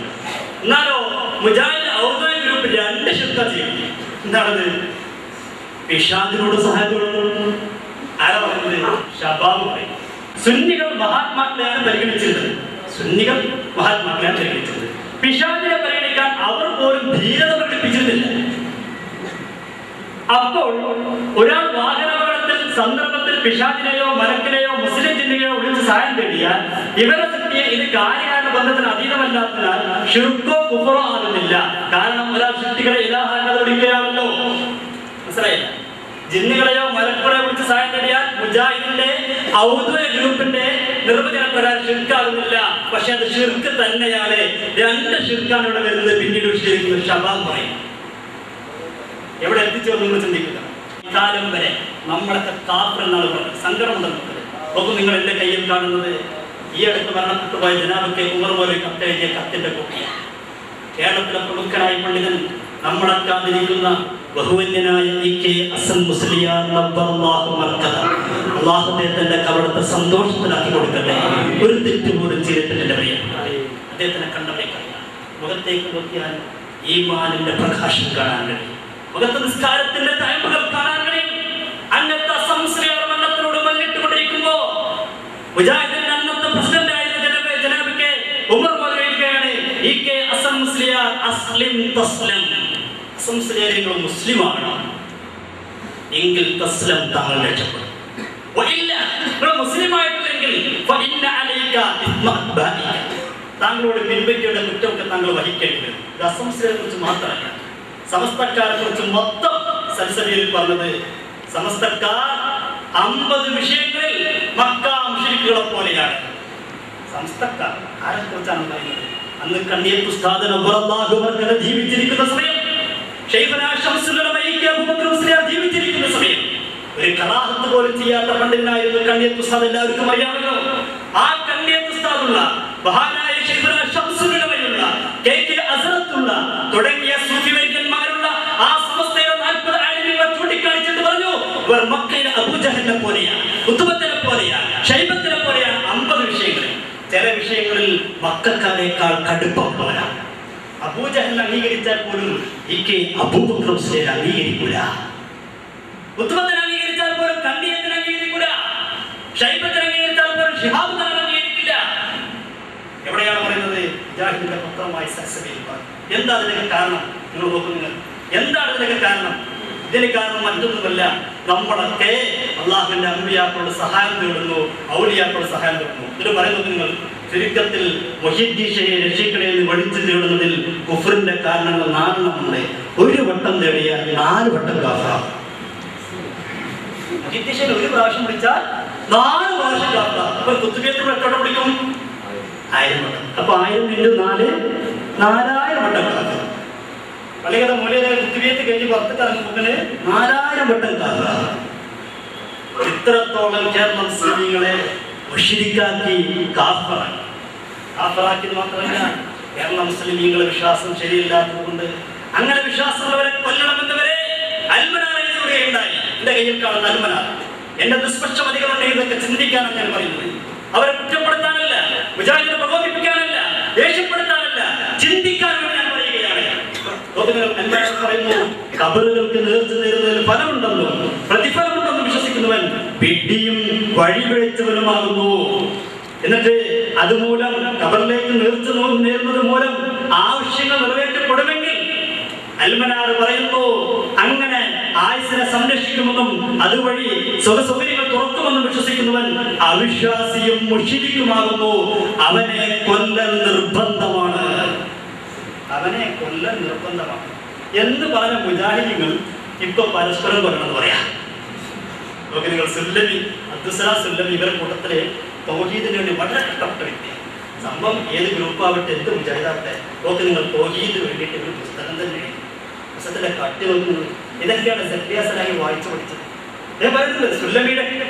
എന്നാലോ മുജാഹിദ് ഔദ്യോഗിക ഗ്രൂപ്പ് 2 ശിർക്ക് ചെയ്യുന്നു. എന്താണത്? പിശാചിനോട് സഹായം. ആരാ പറയുന്നത്? ഷബാബ് പറയും. സുന്നികൾ മഹാത്മാക്കളെയാണ് പരിഗണിച്ചിരുന്നത്. പിശാചിനെ പരിഗണിക്കാൻ അവർ പോലും ധീരത പ്രകടിപ്പിച്ചിരുന്നില്ല. അപ്പോൾ ഒരാൾ വാഹനാപകടത്തിൽ സന്ദർഭത്തിൽ പിശാചിനെയോ മലക്കിനെയോ മുസ്ലിം ജിന്നിനെയോ വിളിച്ച് സഹായം തേടിയാൽ ഇവരെ സൃഷ്ടിയെ ഇത് കാര്യകാരണ ബന്ധത്തിന് അതീതമല്ലാത്തതിനാൽ ശിർക്കോ കുഫറോ ആകുന്നില്ല. കാരണം ഒരാൾ സൃഷ്ടികളെ ഇലാഹാകാതെ വിളിക്കുകയാണല്ലോ. മനസ്സിലായില്ല? ജിന്നുകളെയോ മലക്കുകളെയോ വിളിച്ച് സഹായം തേടിയാൽ മുജാഹിദിന്റെ ഔദ്യോഗിക ഗ്രൂപ്പിന്റെ നിർവചനം പ്രകാരം ശിർക്കാകുന്നില്ല. പക്ഷെ അത് ശിർക്ക് തന്നെയാണ്. 2 ശിർക്കാണ് ഇവിടെ വരുന്നത്. പിന്നീട് വിശദീകരിക്കുന്നത് ഷബാബ് പറയും. എവിടെ എത്തിച്ചോ നിങ്ങൾ ചിന്തിക്കുക. ഇക്കാലം വരെ നമ്മളൊക്കെ കാഫർ എന്നാണ് പറഞ്ഞത്. സങ്കടമുണ്ടെന്നത് നോക്കൂ. നിങ്ങൾ എന്റെ കയ്യിൽ കാണുന്നത് ഈ അടുത്ത് മരണപ്പെട്ടു പോയ ജനാബ് ഉമർ പോലെ കത്തെഴുതിയ കത്തിന്റെ കോപ്പിയാണ്. കേരളത്തിലെ പ്രമുഖനായ പണ്ഡിതൻ നമ്മളക്കാതിരിക്കുന്ന ബഹുവന്യനായ അദ്ദേഹത്തിന്റെ കവടത്തെ സന്തോഷത്തിലാക്കി കൊടുക്കട്ടെ. ഒരു തെറ്റ് പോലും ചെയ്തിട്ടില്ല. അദ്ദേഹത്തിനെ കണ്ടവരേക്കല്ല. മുഖത്തേക്ക് നോക്കിയാൽ ഈമാനിന്റെ പ്രകാശം കാണാൻ കഴിയും. മുഖത്ത് നിസ്കാരത്തിന്റെ തയമ്പുകൾ കാണാൻ കഴിയും. അങ്ങനത്തെ അസംസ്ലിയാർ മരണത്തിനോട് മല്ലിട്ടുകൊണ്ടിരിക്കുമ്പോ മുജാഹിദിന്റെ അന്നത്തെ പ്രസിഡന്റ് ആയിരുന്ന ജനാബിക്ക് ഉമർ പറയുകയാണ്, അസംസ്ലിയാരികൾ മുസ്ലിമാണ് എങ്കിൽ തസ്ലം താങ്കൾ രക്ഷപ്പെടും. മുസ്ലിമായിട്ടില്ലെങ്കിൽ താങ്കളോട് പിൻപറ്റിയുടെ കുറ്റമൊക്കെ താങ്കൾ വഹിക്കേണ്ടി വരും. ഇത് അസംസ്ലിയെ കുറിച്ച് മാത്രമല്ല, സമസ്തക്കാരെ കുറിച്ച് മൊത്തം സൽസബിയിൽ പറഞ്ഞത് സമസ്തക്കാർ 50 വിഷയങ്ങളിൽ മക്ക മുശ്രിക്കുകളെ പോലെയാണ്. സമസ്തക്കാർ ആരെ കുറിച്ചാണ് പറയുന്നത്? അന്ന് കണ്ണിയത്ത് ഉസ്താദ് നബ്ബറല്ലാഹു ബർക്കത ജീവിച്ചിരിക്കുന്ന സമയം, ശൈഖുനാ ശംസുൽ ഉലമ അബൂബക്കർ മുസ്ലിയാർ ജീവിച്ചിരിക്കുന്ന സമയം, ഒരു കറാഹത്ത് പോലും ചെയ്യാത്ത പണ്ഡിതനായിരുന്നു കണ്ണിയത്ത് ഉസ്താദ്. എല്ലാവർക്കും അറിയാമല്ലോ. ആ കണ്ണിയത്ത് ഉസ്താദുള്ള മഹാനായ ശൈഖുനാ ശംസുൽ ഉലമയുള്ള കെ അസറത്തുള്ള തുടങ്ങിയ സൂഫി വൈദ്യന്മാരുള്ള ആ സമസ്തയുടെ 40 ആലിമീങ്ങളെ ചൂണ്ടിക്കാണിച്ചിട്ട് പറഞ്ഞു, ഇവർ മക്കയിലെ അബൂജഹലിനെ പോലെയാണ്, ഉത്ബത്തിനെ പോലെയാണ്, ശൈബത്തിനെ പോലെയാണ്. 50 വിഷയങ്ങളിൽ ചില വിഷയങ്ങളിൽ മക്കക്കാരേക്കാൾ കടുപ്പമുള്ളവരാണ്. അബൂജഹൽ അംഗീകരിച്ചാൽ പോലും അബൂബക്കർ മുസ്ലിയാർ അംഗീകരിക്കൂല. ഉത്ബത്തിനെ അംഗീകരിച്ചാൽ പോലും കണ്ണിയത്തിന് അംഗീകരിക്കൂല. ശൈബത്തിന് അംഗീകരിച്ചാൽ പോലും ശിഹാബ് തങ്ങൾ അംഗീകരിക്കില്ല. എവിടെയാണ് പറയുന്നത്? മുജാഹിദിന്റെ പത്രമായി സൽസബിയിൽ പറഞ്ഞു. എന്താ അതിനൊക്കെ കാരണം? നിങ്ങൾ നോക്കുക. എന്താണ് ഇതിനൊക്കെ കാരണം? ഇതിന് കാരണം മറ്റൊന്നുമല്ല, നമ്മളൊക്കെ അള്ളാഹുവിന്റെ അമ്പിയാക്കളോട് സഹായം തേടുന്നു, ഔലിയാക്കളോട് സഹായം തേടുന്നു. ഇതിന് പറയുന്നത് നിങ്ങൾ ചുരുക്കത്തിൽ മുഹിദ്ദീഷയെ രക്ഷിക്കണയിൽ വടിച്ചു തേടുന്നതിൽ കുഫറിന്റെ കാരണങ്ങൾ 4 ഉണ്ട്. 1 വട്ടം തേടിയാൽ 4 വട്ടം കാഫറാണ്. മുഹിദ്ദീൻ ഒരു പ്രാവശ്യം വിളിച്ചാൽ 4 പ്രാവശ്യം കാക്കുക. അപ്പൊ കുത്തുബിയത്ത് എത്ര വിളിക്കും? 1000 വട്ടം. അപ്പൊ 1000 × 4 4000 വട്ടം കാക്കുക. പള്ളിക്കഥ മൂല്യത കുത്തുബിയത്ത് കഴിഞ്ഞ് പുറത്തേക്ക് ഇറങ്ങുമ്പോൾ 4000 വട്ടം കാക്കുക. ഇത്രത്തോളം കേരള മുസ്ലിമീങ്ങളെ മുശ്രിക്കാക്കി കാഫറാക്കി മാത്രമല്ല, കേരള മുസ്ലിമീങ്ങളെ വിശ്വാസം ശരിയില്ലാത്തത് കൊണ്ട് അങ്ങനെ വിശ്വാസമുള്ളവരെ കൊല്ലണമെന്നവരെ അൽമനാർ എഴുതുകയുണ്ടായി. എന്റെ കയ്യിൽ കാണുന്ന അൽമനാർ. എന്റെ ദുഷ്പക്ഷമതികളുണ്ടെങ്കിൽ ഇതൊക്കെ ചിന്തിക്കാനാണ് ഞാൻ പറയുന്നത്. അവരെ കുറ്റപ്പെടുത്താനല്ല, മുജാഹിദിനെ പ്രകോപിപ്പിക്കാനല്ല, ദേഷ്യപ്പെടുത്താനല്ല, ചിന്തിക്കാൻ വേണ്ടി ഞാൻ പറയുകയാണ്. പറയുന്നു, ഖബറുകൾക്ക് നേർച്ച നേരുന്നതിന് ഫലമുണ്ടെന്നും പ്രതിഫലമുണ്ടെന്നും വിശ്വസിക്കുന്നവൻ വിഡ്ഢിയും വഴിപിഴച്ചവനുമാകുന്നു. എന്നിട്ട് അതുമൂലം ഖബറിലേക്ക് നേർച്ച നേരുന്നത് മൂലം ആവശ്യങ്ങൾ നിറവേറ്റപ്പെടുമെങ്കിൽ അൽമനാർ പറയുന്നു, അങ്ങനെ ആയുസ്സിനെ സംരക്ഷിക്കുമെന്നും അതുവഴി സുഖസൗകര്യങ്ങൾ തുറക്കുമെന്നും വിശ്വസിക്കുന്നവൻ അവിശ്വാസിയും മുശ്രിക്കുമാകുന്നു. അവനെ കൊല്ലൽ നിർബന്ധമാണ്. അവനെ കൊല്ലൽ നിർബന്ധമാണ് എന്ന് പറഞ്ഞ മുജാഹിദീങ്ങൾ ഇപ്പൊ പരസ്പരം കൊല്ലണമെന്ന് പറയാം. നോക്കി നിങ്ങൾ, സുല്ലമി അബ്ദുസ്സലാം സുല്ലമി ഇവരുടെ കൂട്ടത്തിലെ തൗഹീദിന് വേണ്ടി വളരെ കഷ്ടപ്പെട്ട വ്യക്തി. സംഭവം ഏത് ഗ്രൂപ്പാവട്ടെ, എന്ത് മുജാഹിദാവട്ടെ, നോക്കി നിങ്ങൾ തൗഹീദിന് വേണ്ടിയിട്ട് ഒരു പുസ്തകം തന്നെ പുസ്തകത്തിന്റെ കട്ടി നോക്കുന്നത്. ഇതൊക്കെയാണ് സക്രിയ സലാഹി വായിച്ചു പഠിച്ചത്. അദ്ദേഹം പറയുന്നത് സുല്ലമിയുടെ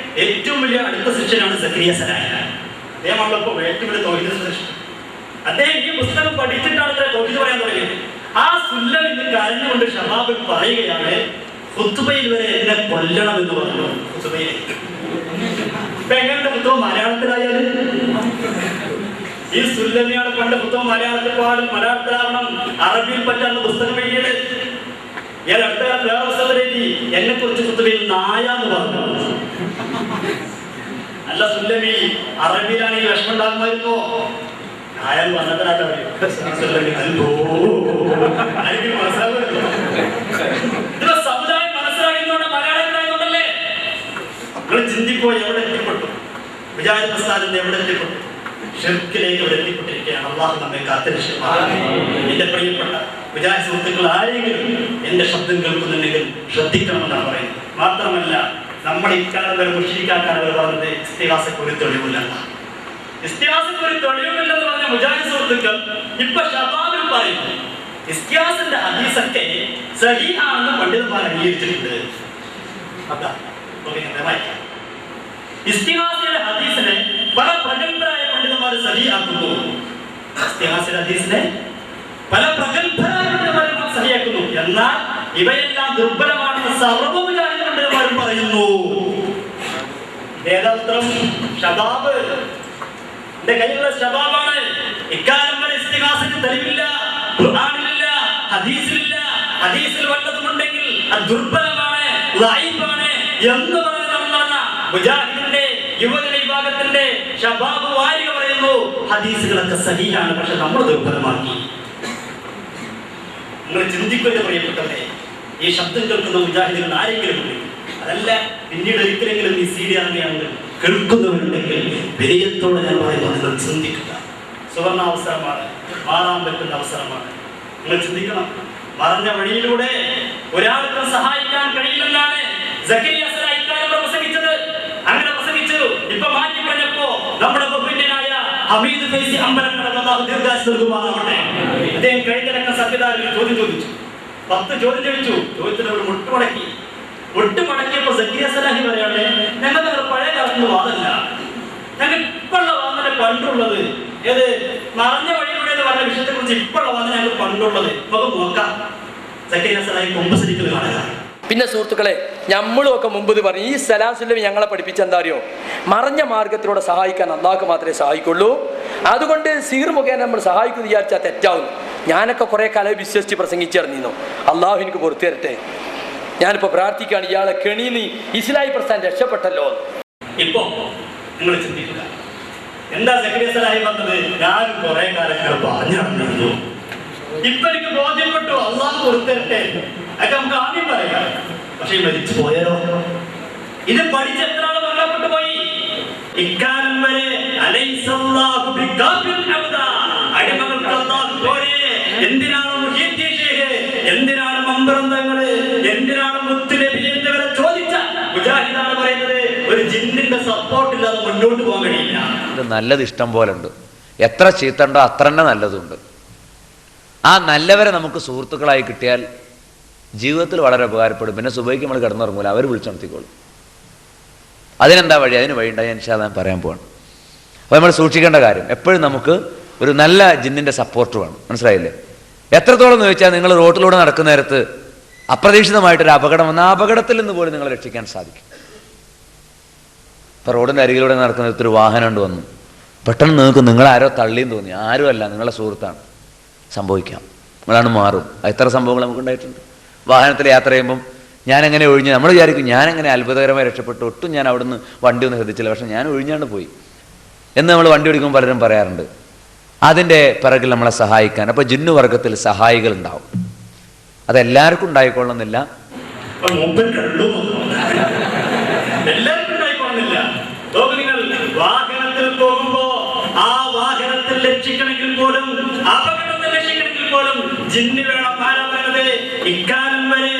ഏറ്റവും വലിയ അടുത്ത ശിഷ്യനാണ് സക്രിയ സലാഹി. അദ്ദേഹമാണല്ലോ ഇപ്പോൾ ഏറ്റവും വലിയ തൗഹീദ് സൃഷ്ടി. അദ്ദേഹം ഈ പുസ്തകം പഠിച്ചിട്ടാണ് തൗഹീദ് പറയാൻ തുടങ്ങിയത്. ആ സുല്ലം ഇന്ന് കരഞ്ഞുകൊണ്ട് ഷബാബ് പറയുകയാണ്, ഖുത്ബയിൽ വരെ എന്നെ കൊല്ലണം എന്ന് പറഞ്ഞു. ഖുത്ബയിൽ ഇപ്പൊ എങ്ങനെ പുസ്തകം മലയാളത്തിലായാലും ഈ സുല്ലമിയാണ് പണ്ട് പുസ്തകം മലയാളത്തിൽ പാടും, മലയാളത്തിലാവണം, അറബിയിൽ പറ്റാത്ത പുസ്തകം എഴുതിയത്. ഇയാൾ അടുത്ത കാലത്ത് വേറെ പുസ്തകം എഴുതി, എന്നെ കുറിച്ച് ഖുത്ബയിൽ നായ എന്ന് പറഞ്ഞു. അല്ല സുല്ലമി, അറബിയിലാണ് ഈ വിഷമം ഉണ്ടാകുമായിരുന്നോ? നായ വന്നതിനായിട്ട് സമുദായം മനസ്സിലാകുന്നോണ്ട് മലയാളത്തിലായതുകൊണ്ടല്ലേ. നിങ്ങൾ ചിന്തിപ്പോ എവിടെ എത്തിപ്പെട്ടു? മുജാഹിദ് പ്രസ്ഥാനത്തിന്റെ എവിടെ എത്തിപ്പെട്ടു? ഷിർക്കിലേക്ക് ഇവിടെ എത്തിപ്പെട്ടിരിക്കുകയാണ്. അള്ളാഹു നമ്മെ കാത്തിരക്ഷിക്കുമാറാകട്ടെ. എന്റെ പ്രിയപ്പെട്ട മുജാഹിദ് സുഹൃത്തുക്കൾ ആരെങ്കിലും എന്റെ ശബ്ദം കേൾക്കുന്നുണ്ടെങ്കിൽ ശ്രദ്ധിക്കണമെന്നാണ് പറയുന്നത്. മാത്രമല്ല, നമ്മുടെ ഇക്കാലം വരെ മുശ്രിക്കാക്കാൻ അവർ പറഞ്ഞത് ഇസ്തിഹാസക്ക് ഒരു തെളിവില്ല. ഇസ്തിഹാസക്ക് ഒരു തെളിവില്ലെന്ന് പറഞ്ഞ മുജാഹിദ് സുഹൃത്തുക്കൾ ഇപ്പൊ ഷബാബിൽ പറയുന്നു, ഇസ്തിഹാസിന്റെ ഹദീസൊക്കെ സഹീഹാണെന്ന് പണ്ഡിതന്മാർ അംഗീകരിച്ചിട്ടുണ്ട്. ഇസ്തിഹാസിയുടെ ഹദീസിനെ പല പ്രഗത്ഭരായ പണ്ഡിതന്മാർ സഹിയാക്കുന്നു. ഇസ്തിഹാസിന്റെ ഹദീസിനെ പല പ്രഗത്ഭരായ പണ്ഡിതന്മാർ സഹിയാക്കുന്നു. എന്നാൽ ഇവയെല്ലാം ദുർബലമാണെന്ന് സർവ്വ മുജാഹിദ് പണ്ഡിതന്മാരും പറയുന്നു. വേദാന്തം ഷബാബ് എന്റെ കയ്യിലുള്ള ഷബാബാണ്. ഇക്കാലം വരെ ഇസ്തിഹാസക്ക് തെളിവില്ല, ഖുർആനിലില്ല, ഹദീസിലില്ല. ഹദീസിൽ വല്ലതുമുണ്ടെങ്കിൽ അത് ദുർബലമാണ്, ലൈഫാണ് എന്ന് പറഞ്ഞ മുജാഹിദിന്റെ യുവജന വിഭാഗത്തിന്റെ ഷബാബ് വാരിക പറയുന്നു, ഹദീസുകളൊക്കെ സഹീഹാണ്, പക്ഷെ നമ്മൾ ദുർബലമാക്കി. നിങ്ങൾ ചിന്തിക്കുക പ്രിയപ്പെട്ടവരെ, ഈ ശബ്ദം കേൾക്കുന്ന മുജാഹിദുകൾ ആരെങ്കിലും ഉണ്ടെങ്കിൽ, അതല്ല പിന്നീട് ഒരിക്കലെങ്കിലും ഈ സീഡി ഇറങ്ങിയാണെങ്കിൽ കേൾക്കുന്നവരുണ്ടെങ്കിൽ വിനയത്തോടെ ഞാൻ പറയുന്നത് നിങ്ങൾ ചിന്തിക്കുക. സുവർണാവസരമാണ്, മാറാൻ പറ്റുന്ന അവസരമാണ്. നിങ്ങൾ ചിന്തിക്കണം. മറഞ്ഞ വഴിയിലൂടെ ഒരാൾക്കും സഹായിക്കാൻ കഴിയില്ലെന്നാണ് സക്കരിയ സലാഹി പ്രസംഗിച്ചത്. അങ്ങനെ പ്രസംഗിച്ചു. ഇപ്പൊ മാറ്റി പറഞ്ഞപ്പോ നമ്മുടെ ബഹുമാന്യനായ ഹമീദ് ഫൈസി അമ്പലക്കട ദീർഘായുസ്സ് നൽകുമാറാവട്ടെ, അദ്ദേഹം കഴിഞ്ഞ സംവിധാനത്തിൽ ചോദ്യം ചോദിച്ചു. 10 ചോദ്യം ചോദിച്ചു. ചോദിച്ചിട്ട് അവർ മുട്ടുമടക്കിയപ്പോ സക്കരിയ സലാഹി പറയാണ്, ഞങ്ങൾ പഴയ കാലത്ത് വാദമല്ല, ഞങ്ങൾ ഇപ്പോഴുള്ള വാദന പണ്ടുള്ളത്. ഏത് മറഞ്ഞ വഴിയിലൂടെ എന്ന് പറഞ്ഞ വിഷയത്തെ കുറിച്ച് ഇപ്പോഴുള്ള വാദന ഞങ്ങൾ പണ്ടുള്ളത് നമുക്ക് നോക്കാം. സക്കരിയ സലാഹി കൊമ്പസരിക്കൽ കാണുക. പിന്നെ സുഹൃത്തുക്കളെ, നമ്മളും ഒക്കെ മുമ്പ് പറഞ്ഞു, ഈ സലാസുല്ലം ഞങ്ങളെ പഠിപ്പിച്ച എന്താ അറിയോ, മറഞ്ഞ മാർഗത്തിലൂടെ സഹായിക്കാൻ അള്ളാഹ്ക്ക് മാത്രമേ സഹായിക്കുള്ളൂ. അതുകൊണ്ട് സീർ മുഖേന നമ്മൾ സഹായിക്കുന്നു വിചാരിച്ചാൽ തെറ്റാവുന്നു. ഞാനൊക്കെ കുറെ കാലം വിശ്വസിച്ച് പ്രസംഗിച്ചിറങ്ങിയിരുന്നു. അള്ളാഹു എനിക്ക് പുറത്തു തരട്ടെ. ഞാനിപ്പോ പ്രാർത്ഥിക്കുകയാണ്, ഇയാളെ കെണിന്ന് ഇസ്ലാഹി പ്രസ്ഥാനം രക്ഷപ്പെട്ടല്ലോ. ഇപ്പൊ നിങ്ങൾ ചിന്തിക്കുക, എന്താ സക്കരിയ സലാഹി പറഞ്ഞത്? ഞാനും കുറെ കാലങ്ങൾ പറഞ്ഞു നടന്നിരുന്നു, ഇപ്പൊ എനിക്ക് ബോധ്യപ്പെട്ടു, അള്ളാഹു പുറത്തു തരട്ടെ. അതൊക്കെ നമുക്ക് ആദ്യം പറയാം. പക്ഷെ മരിച്ചു പോയാലോ? ഇത് പഠിച്ച് എത്ര ആൾ മരണപ്പെട്ടു പോയി? ഇക്കാലം വരെ അടിമകൾക്ക് അല്ലാഹു പോരെ. എന്തിനാണ് മുഹീദ്ദീൻ ശൈഖ്, എന്തിനാണ് മമ്പറന്തങ്ങള്, എന്തിനാണ് മുത്തുനബി എന്നിവരെ ചോദിച്ച മുജാഹിദാണ് പറയുന്നത്. ഒരു ജിന്നിന്റെ സപ്പോർട്ട് ഇല്ലാതെ മുന്നോട്ട് പോകാൻ കഴിയില്ല. ഇത് നല്ലത് ഇഷ്ടം പോലെ ഉണ്ട്, എത്ര ചീത്തണ്ടോ അത്ര തന്നെ നല്ലതുണ്ട്. ആ നല്ലവരെ നമുക്ക് സുഹൃത്തുക്കളായി കിട്ടിയാൽ ജീവിതത്തിൽ വളരെ ഉപകാരപ്പെടും. പിന്നെ സുബൈക്ക് നമ്മൾ കിടന്നുറങ്ങൂല, അവർ വിളിച്ചുണർത്തിക്കോളും. അതിനെന്താ വഴി? അതിന് വഴി ഉണ്ടായി ഇൻഷാ അല്ലാഹ് ഞാൻ പറയാൻ പോവാണ്. അപ്പോൾ നമ്മൾ സൂക്ഷിക്കേണ്ട കാര്യം, എപ്പോഴും നമുക്ക് ഒരു നല്ല ജിന്നിൻ്റെ സപ്പോർട്ട് വേണം. മനസ്സിലായില്ലേ? എത്രത്തോളം എന്ന് ചോദിച്ചാൽ, നിങ്ങൾ റോട്ടിലൂടെ നടക്കുന്ന നേരത്ത് അപ്രതീക്ഷിതമായിട്ടൊരു അപകടം വന്ന ആ അപകടത്തിൽ നിന്ന് പോലും നിങ്ങളെ രക്ഷിക്കാൻ സാധിക്കും. ഇപ്പോൾ റോഡിൻ്റെ അരികിലൂടെ നടക്കുന്ന നേരത്ത് ഒരു വാഹനം കൊണ്ട് വന്നു, പെട്ടെന്ന് നിങ്ങൾക്ക് നിങ്ങളാരോ തള്ളിയെന്ന് തോന്നി. ആരുമല്ല, നിങ്ങളെ സുഹൃത്താണ്. സംഭവിക്കാം, നിങ്ങളാണ് മാറും. എത്ര സംഭവങ്ങൾ നമുക്കുണ്ടായിട്ടുണ്ട്. വാഹനത്തിൽ യാത്ര ചെയ്യുമ്പം ഞാനെങ്ങനെ ഒഴിഞ്ഞ്, നമ്മൾ വിചാരിക്കും ഞാനെങ്ങനെ അത്ഭുതകരമായി രക്ഷപ്പെട്ടു, ഒട്ടും ഞാൻ അവിടുന്ന് വണ്ടി ഒന്നും ശ്രദ്ധിച്ചില്ല, പക്ഷെ ഞാൻ ഒഴിഞ്ഞാണ്ട് പോയി എന്ന് നമ്മൾ വണ്ടി ഓടിക്കുമ്പോൾ പലരും പറയാറുണ്ട്. അതിൻ്റെ പിറകിൽ നമ്മളെ സഹായിക്കാൻ അപ്പോൾ ജിന്നു വർഗത്തിൽ സഹായികൾ ഉണ്ടാവും. അതെല്ലാവർക്കും ഉണ്ടായിക്കൊള്ളുന്നില്ല. വാഹനത്തിൽ പോകുമ്പോ ആ വാഹനത്തിൽ രക്ഷിക്കണമെങ്കിൽ പോലും, അപകടത്തിൽ രക്ഷിക്കണമെങ്കിൽ പോലും ജിന്ന് വേണം. ഇക്കാലം വരെ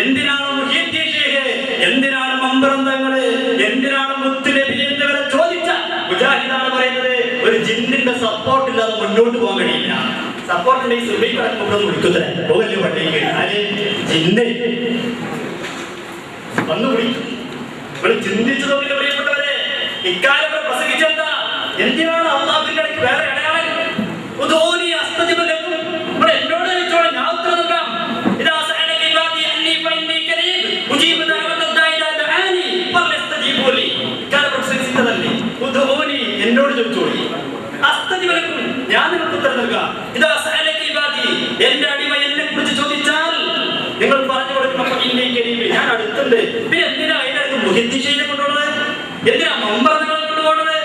എന്തിനാണ് എന്തിനാണ് മന്ത്രങ്ങള്, എന്തിനാണ് മുത്തുനബി എന്നിവരെ ചോദിച്ച മുജാഹിദാണ് പറയുന്നത്, ഒരു ജിന്നിന്റെ സപ്പോർട്ട് ഇല്ലാതെ മുന്നോട്ട് പോകാൻ കഴിയില്ല. സപ്പോർട്ട് ഉണ്ടെങ്കിൽ സുബൈക്ക് വിളിക്കുന്നത് പോകല്ലേ പള്ളിക്ക്. ആര്? ജിന്ന് വന്നുകൂടി. ഇവിടെ ചിന്തിച്ചതൊക്കെ പ്രിയപ്പെട്ടവരെ, ഇക്കാലം പ്രസംഗിച്ചെന്താ? എന്തിനാണ് അള്ളാഹുവിന്റെ ഇടയ്ക്ക് വേറെ ഇടയാളൻ? ഇവിടെ എന്നോട് ചോദിച്ചോളെ, ഞാൻ ഉത്തരം നൽകാം. എന്നോട് ചോദിച്ചോളി, അസ്തജിബലക്കും ഞാൻ നിങ്ങൾക്ക് ഉത്തരം നൽകാം. എന്റെ അടിമ എന്നെ കുറിച്ച് ചോദിച്ചാൽ നിങ്ങൾ പറഞ്ഞു കൊടുക്കണം, ഞാൻ അടുത്തുണ്ട്. പിന്നെ എന്തിനാ അതിനടുത്ത് മുഹിദ്ദീനെ കൊണ്ടുപോകുന്നത്? എന്തിനാ മമ്പറകളെ കൊണ്ടുപോകുന്നത്?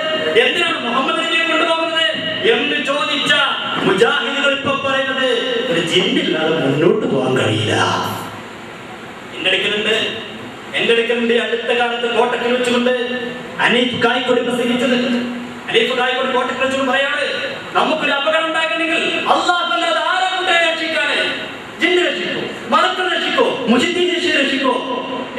എന്തിനാണ് മുഹമ്മദ് നബിയെ കൊണ്ടുപോകുന്നത് എന്ന് ചോദിച്ച മുജാഹിദുകൾ ഇപ്പൊ പറയുന്നത്, ഒരു ജിന്നില്ലാതെ മുന്നോട്ട് പോകാൻ കഴിയില്ല. എന്റെ അടുക്കലുണ്ട് അടുത്ത കാലത്ത് കോട്ടക്കൽ വെച്ചുകൊണ്ട് അനീഫ് കായ്ക്കൊടി പ്രസംഗിച്ചത്. അനീഫ് കായ്ക്കൊടി കോട്ടക്കൽ വെച്ചുകൊണ്ട് പറയാണ്, നമുക്കൊരു അപകടം ഉണ്ടാക്കണമെങ്കിൽ അല്ലാഹു അല്ലാതെ ആരെ കൊണ്ടേ രക്ഷിക്കാന്? ജിന്ന് രക്ഷിക്കോ, മലക്കൾ രക്ഷിക്കോ, മുഹിദ്ദീൻ രക്ഷിക്കോ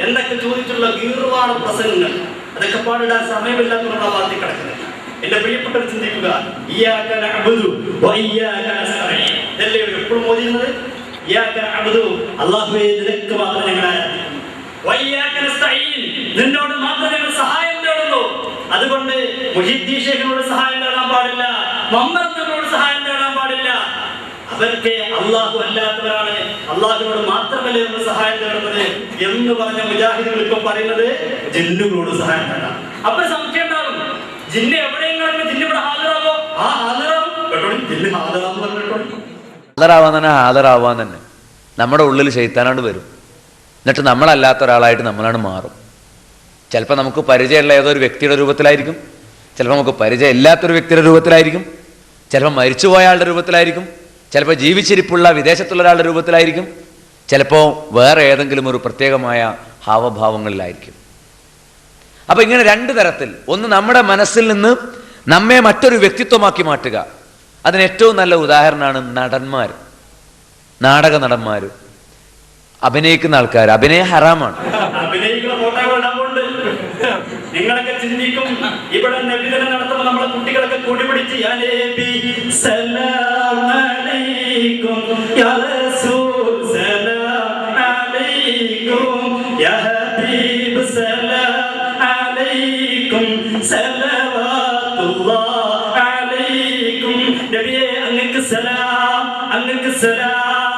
എന്നൊക്കെ ചോദിച്ചുള്ള ഗീർവാണ പ്രസംഗങ്ങൾ. അതൊക്കെ പാടിടാൻ സമയമില്ലാത്തതുകൊണ്ട് ആ വാർത്ത കിടക്കുന്നത്. എന്റെ പ്രിയപ്പെട്ടവർ ചിന്തിക്കുക, ഇയ്യാക നഅ്ബുദു വ ഇയ്യാക നസ്തഈൻ ഇതല്ലേ എപ്പോഴും ഓതുന്നത്. ഇയ്യാക നഅ്ബുദു, അല്ലാഹുവേ നിനക്ക് മാത്രമേ ഞങ്ങൾ ആരാധിക്കൂ. വ ഇയ്യാക നസ്തഈൻ, നിന്നോട് മാത്രമേ ഞങ്ങൾ സഹായം തേടുള്ളൂ. അതുകൊണ്ട് മുഹിദ്ദീൻ ശൈഖിനോട് സഹായം തേടാൻ പാടില്ല, മമ്പറന്നവരോട് സഹായം തേടാൻ പാടില്ല. അവർക്ക് അള്ളാഹു അല്ലാത്തവരാണ്, അള്ളാഹുവിനോട് മാത്രമല്ലേ നമ്മൾ സഹായം തേടുന്നത് എന്ന് പറഞ്ഞ മുജാഹിദുകൾ ഇപ്പൊ പറയുന്നത് ജിന്നുകളോട് സഹായം തേടാം. അപ്പൊ സംശയം ഉണ്ടാകും, ജിന്ന് എവിടെയെങ്കിലും ജിന്ന് ഇവിടെ ഹാജരാവോ? ആ ഹാജരാവും കേട്ടോ, ജിന്ന് ഹാജരാന്ന് പറഞ്ഞിട്ടോ. ഹാജരാവാൻ തന്നെ നമ്മുടെ ഉള്ളിൽ ശൈത്താനാണ്ട് വരും. എന്നിട്ട് നമ്മളല്ലാത്ത ഒരാളായിട്ട് നമ്മളാണ് മാറും. ചിലപ്പോൾ നമുക്ക് പരിചയമുള്ള ഏതൊരു വ്യക്തിയുടെ രൂപത്തിലായിരിക്കും, ചിലപ്പോൾ നമുക്ക് പരിചയം ഇല്ലാത്തൊരു വ്യക്തിയുടെ രൂപത്തിലായിരിക്കും, ചിലപ്പോൾ മരിച്ചുപോയ ആളുടെ രൂപത്തിലായിരിക്കും, ചിലപ്പോൾ ജീവിച്ചിരിപ്പുള്ള വിദേശത്തുള്ള ഒരാളുടെ രൂപത്തിലായിരിക്കും, ചിലപ്പോൾ വേറെ ഏതെങ്കിലും ഒരു പ്രത്യേകമായ ഹാവഭാവങ്ങളിലായിരിക്കും. അപ്പൊ ഇങ്ങനെ രണ്ട് തരത്തിൽ, ഒന്ന് നമ്മുടെ മനസ്സിൽ നിന്ന് നമ്മെ മറ്റൊരു വ്യക്തിത്വമാക്കി മാറ്റുക. അതിന് ഏറ്റവും നല്ല ഉദാഹരണമാണ് നടന്മാർ, നാടക നടന്മാർ, അഭിനയിക്കുന്ന ആൾക്കാർ. അഭിനയം ഹറാമാണ്. അഭിനയിക്കുന്ന ഫോട്ടോകൾ ഉണ്ടാവുന്നുണ്ട്. നിങ്ങളൊക്കെ ചിന്തിക്കും, ഇവിടെ നബിദിനം നടത്തുമ്പോൾ നമ്മളെ കുട്ടികളൊക്കെ കൂടിപിടിച്ച് യാ നബി സലാം അലൈക്കും യാ റസൂൽ സലാം അലൈക്കും യാ ഹബീബ് സലാം അലൈക്കും സലവാത്തുല്ലാഹി അലൈക്കും. നബിയേ അങ്ങക്ക് സലാം, അങ്ങക്ക് സലാം.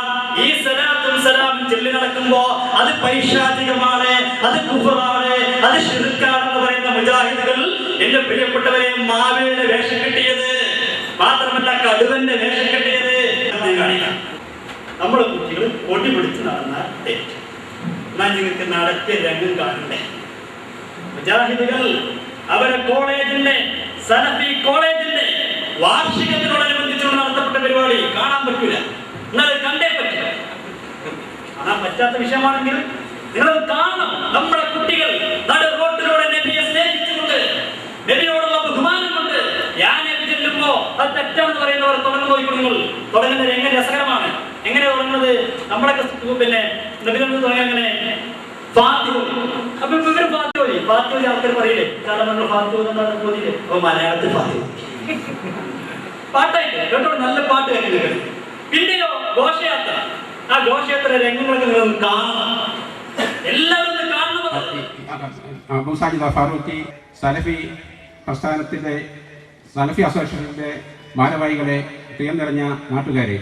ഈ സലാത്തും സലാമും ചൊല്ലി നടക്കുമ്പോ അത് പൈശാചികമാണ്, അത് കുഫറാണ്, അത് ശിർക്കാണെന്ന് പറയുന്ന മുജാഹിദുകൾ, എന്റെ പ്രിയപ്പെട്ടവരെ, മാവേലിന്റെ വേഷം കെട്ടിയത് മാത്രമല്ല കടുവന്റെ വേഷം കെട്ടിയത് കാണിക്കാം. നമ്മുടെ കുട്ടികൾ പൊടി പിടിച്ച് നടന്ന തെറ്റ്. എന്നാൽ നിങ്ങൾക്ക് നടത്തിയ രംഗം കാണണ്ടേ? മുജാഹിദുകൾ അവരെ കോളേജിന്റെ, സലഫി കോളേജിന്റെ വാർഷികത്തിനോടനുബന്ധിച്ചുകൊണ്ട് നടത്തപ്പെട്ട പരിപാടി കാണാൻ പറ്റൂല, എന്നാൽ കണ്ടേ പറ്റില്ല. കാണാൻ പറ്റാത്ത വിഷയമാണെങ്കിൽ നിങ്ങൾ കാണണം. നമ്മുടെ കുട്ടികൾ നട റോഡിലൂടെ നബിയെ സ്നേഹിച്ചുകൊണ്ട്, നബിയോടുള്ള ബഹുമാനം കൊണ്ട് യാ നബി ചെല്ലുമ്പോ അത് തെറ്റാണെന്ന് പറയുന്നവർ തുടങ്ങുന്ന നോക്കിക്കൊടുങ്ങൾ തുടങ്ങുന്നത് എങ്ങനെ രസകരമാണ്. എങ്ങനെ തുടങ്ങുന്നത്? നമ്മളൊക്കെ പിന്നെ നബിതങ്ങൾ തുടങ്ങി അങ്ങനെ ഫാത്തിഹ. അപ്പൊ ഇവര് ഫാത്തിഹ ആൾക്കാർ പറയില്ലേ, കാരണം നമ്മൾ ഫാത്തിഹ എന്നാണ് പോയില്ലേ, അപ്പൊ മലയാളത്തിൽ ഫാത്തിഹ പാട്ടായിട്ട് കേട്ടോ, നല്ല പാട്ട് കേൾക്കുന്നത്. പിന്നെയോ ഘോഷയാത്ര. ആ ഘോഷയാത്ര രംഗങ്ങളൊക്കെ നിങ്ങൾ കാണണം, എല്ലാവരും കാണണം. അബൂ സാജിദ് ഫാറൂഖി സലഫി പ്രസ്ഥാനത്തിന്റെ സലഫി അസോസിയേഷന്റെ ഭാരവാഹികളെ, പ്രിയം നിറഞ്ഞ നാട്ടുകാരെ,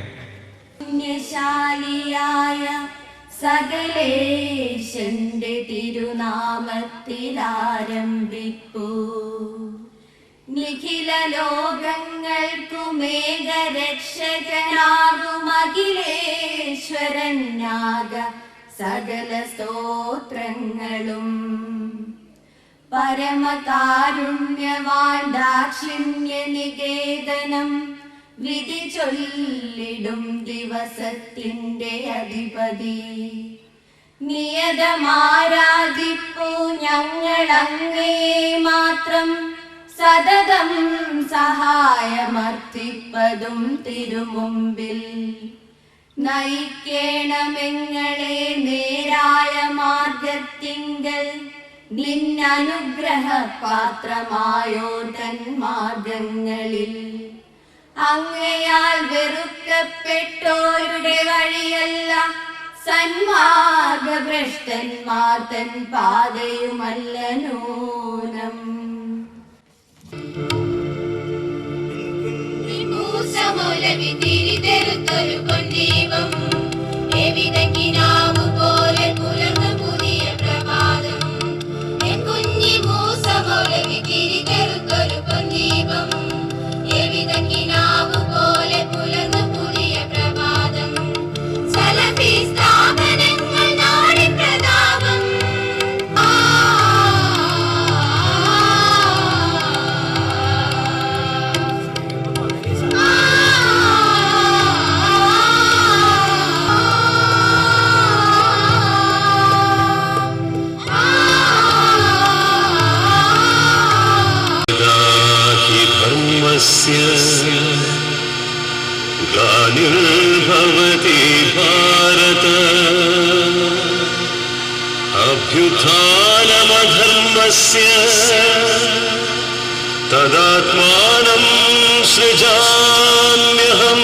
സകലേശന്റെ തിരുനാമത്തിലാരംഭിപ്പൂ. നിഖില ലോകങ്ങൾക്കുമേകരക്ഷകനാകും അഖിലേശ്വരനാക സകല സ്തോത്രങ്ങളും. പരമകാരുണ്യവാൻ ദാക്ഷിണ്യ നികേതനം വിധി ചൊല്ലിടും ദിവസത്തിന്റെ അധിപതി. നിയതമാരാധിപ്പൂ ഞങ്ങളങ്ങേ മാത്രം, സതതം സഹായമർത്ഥിപ്പതും തിരുമുമ്പിൽ. നയിക്കേണമെങ്ങളെ നേരായ മാർഗത്തിങ്കൽ, നിന്നനുഗ്രഹ പാത്രമായോ തൻ മാർഗങ്ങളിൽ. അങ്ങയാൽ വെറുക്കപ്പെട്ടോരുടെ വഴിയല്ല, സന്മാർഗഭ്രഷ്ടന്മാർ തൻ പാതയുമല്ല നൂനം. മൂസമൂലവി തിരിതെറുത്തൊരു പൊന്നീപം, എവിതങ്ങിനാവു പോലെ പുലർന്നു പുതിയ പ്രഭാതം. കുഞ്ഞി മൂസമൂലവി തിരിതെറുത്തൊരു പൊന്നീപം, എവിതങ്ങിനാവു പോലെ പുലർന്നു പുതിയ പ്രഭാതം. സലഫി സ്ഥാപനങ്ങൾ നാടി പ്രതാപം. ग्लानिर्भवति भारत, अभ्युत्थानमधर्मस्य तदात्मानं सृजाम्यहम्.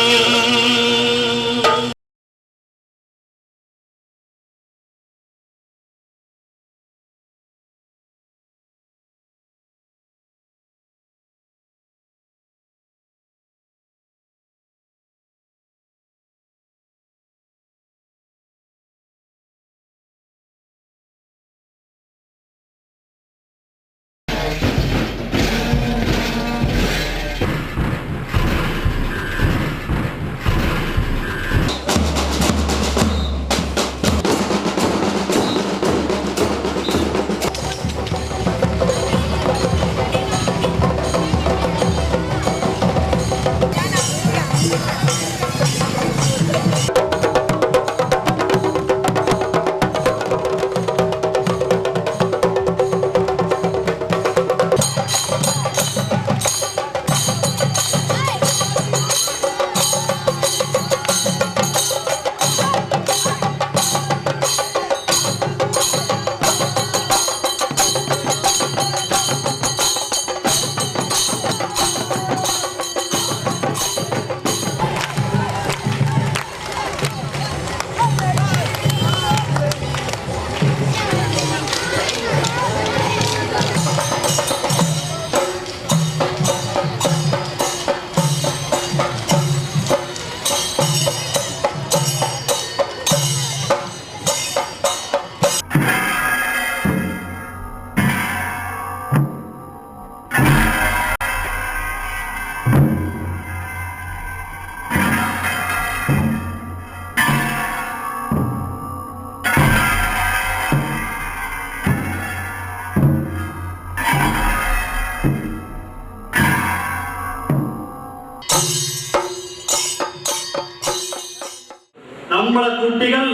നമ്മളെ കുട്ടികൾ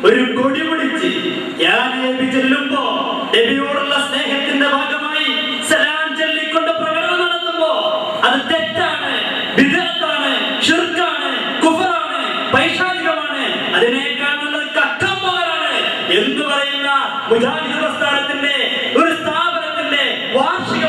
ഒരു കൊടി പിടിച്ച് യാനേബി ചെല്ലുമ്പോ നബിയോടുള്ള സ്നേഹത്തിന്റെ ഭാഗമായി സലാം ചൊല്ലിക്കൊണ്ട് പ്രകടനം നടത്തുമ്പോ അത് തെറ്റാണ്, ബിദ്അത്താണ്, ശിർക്കാണ്, കുഫറാണ്, പൈശാചികമാണ്. അതിനേക്കാൾ നല്ലത് കക്കന്മാരാണ്. എന്ന് പറയുന്ന മുജാഹിദ് പ്രസ്ഥാനത്തിന്റെ ഒരു സ്ഥാപനത്തിന്റെ വാർഷിക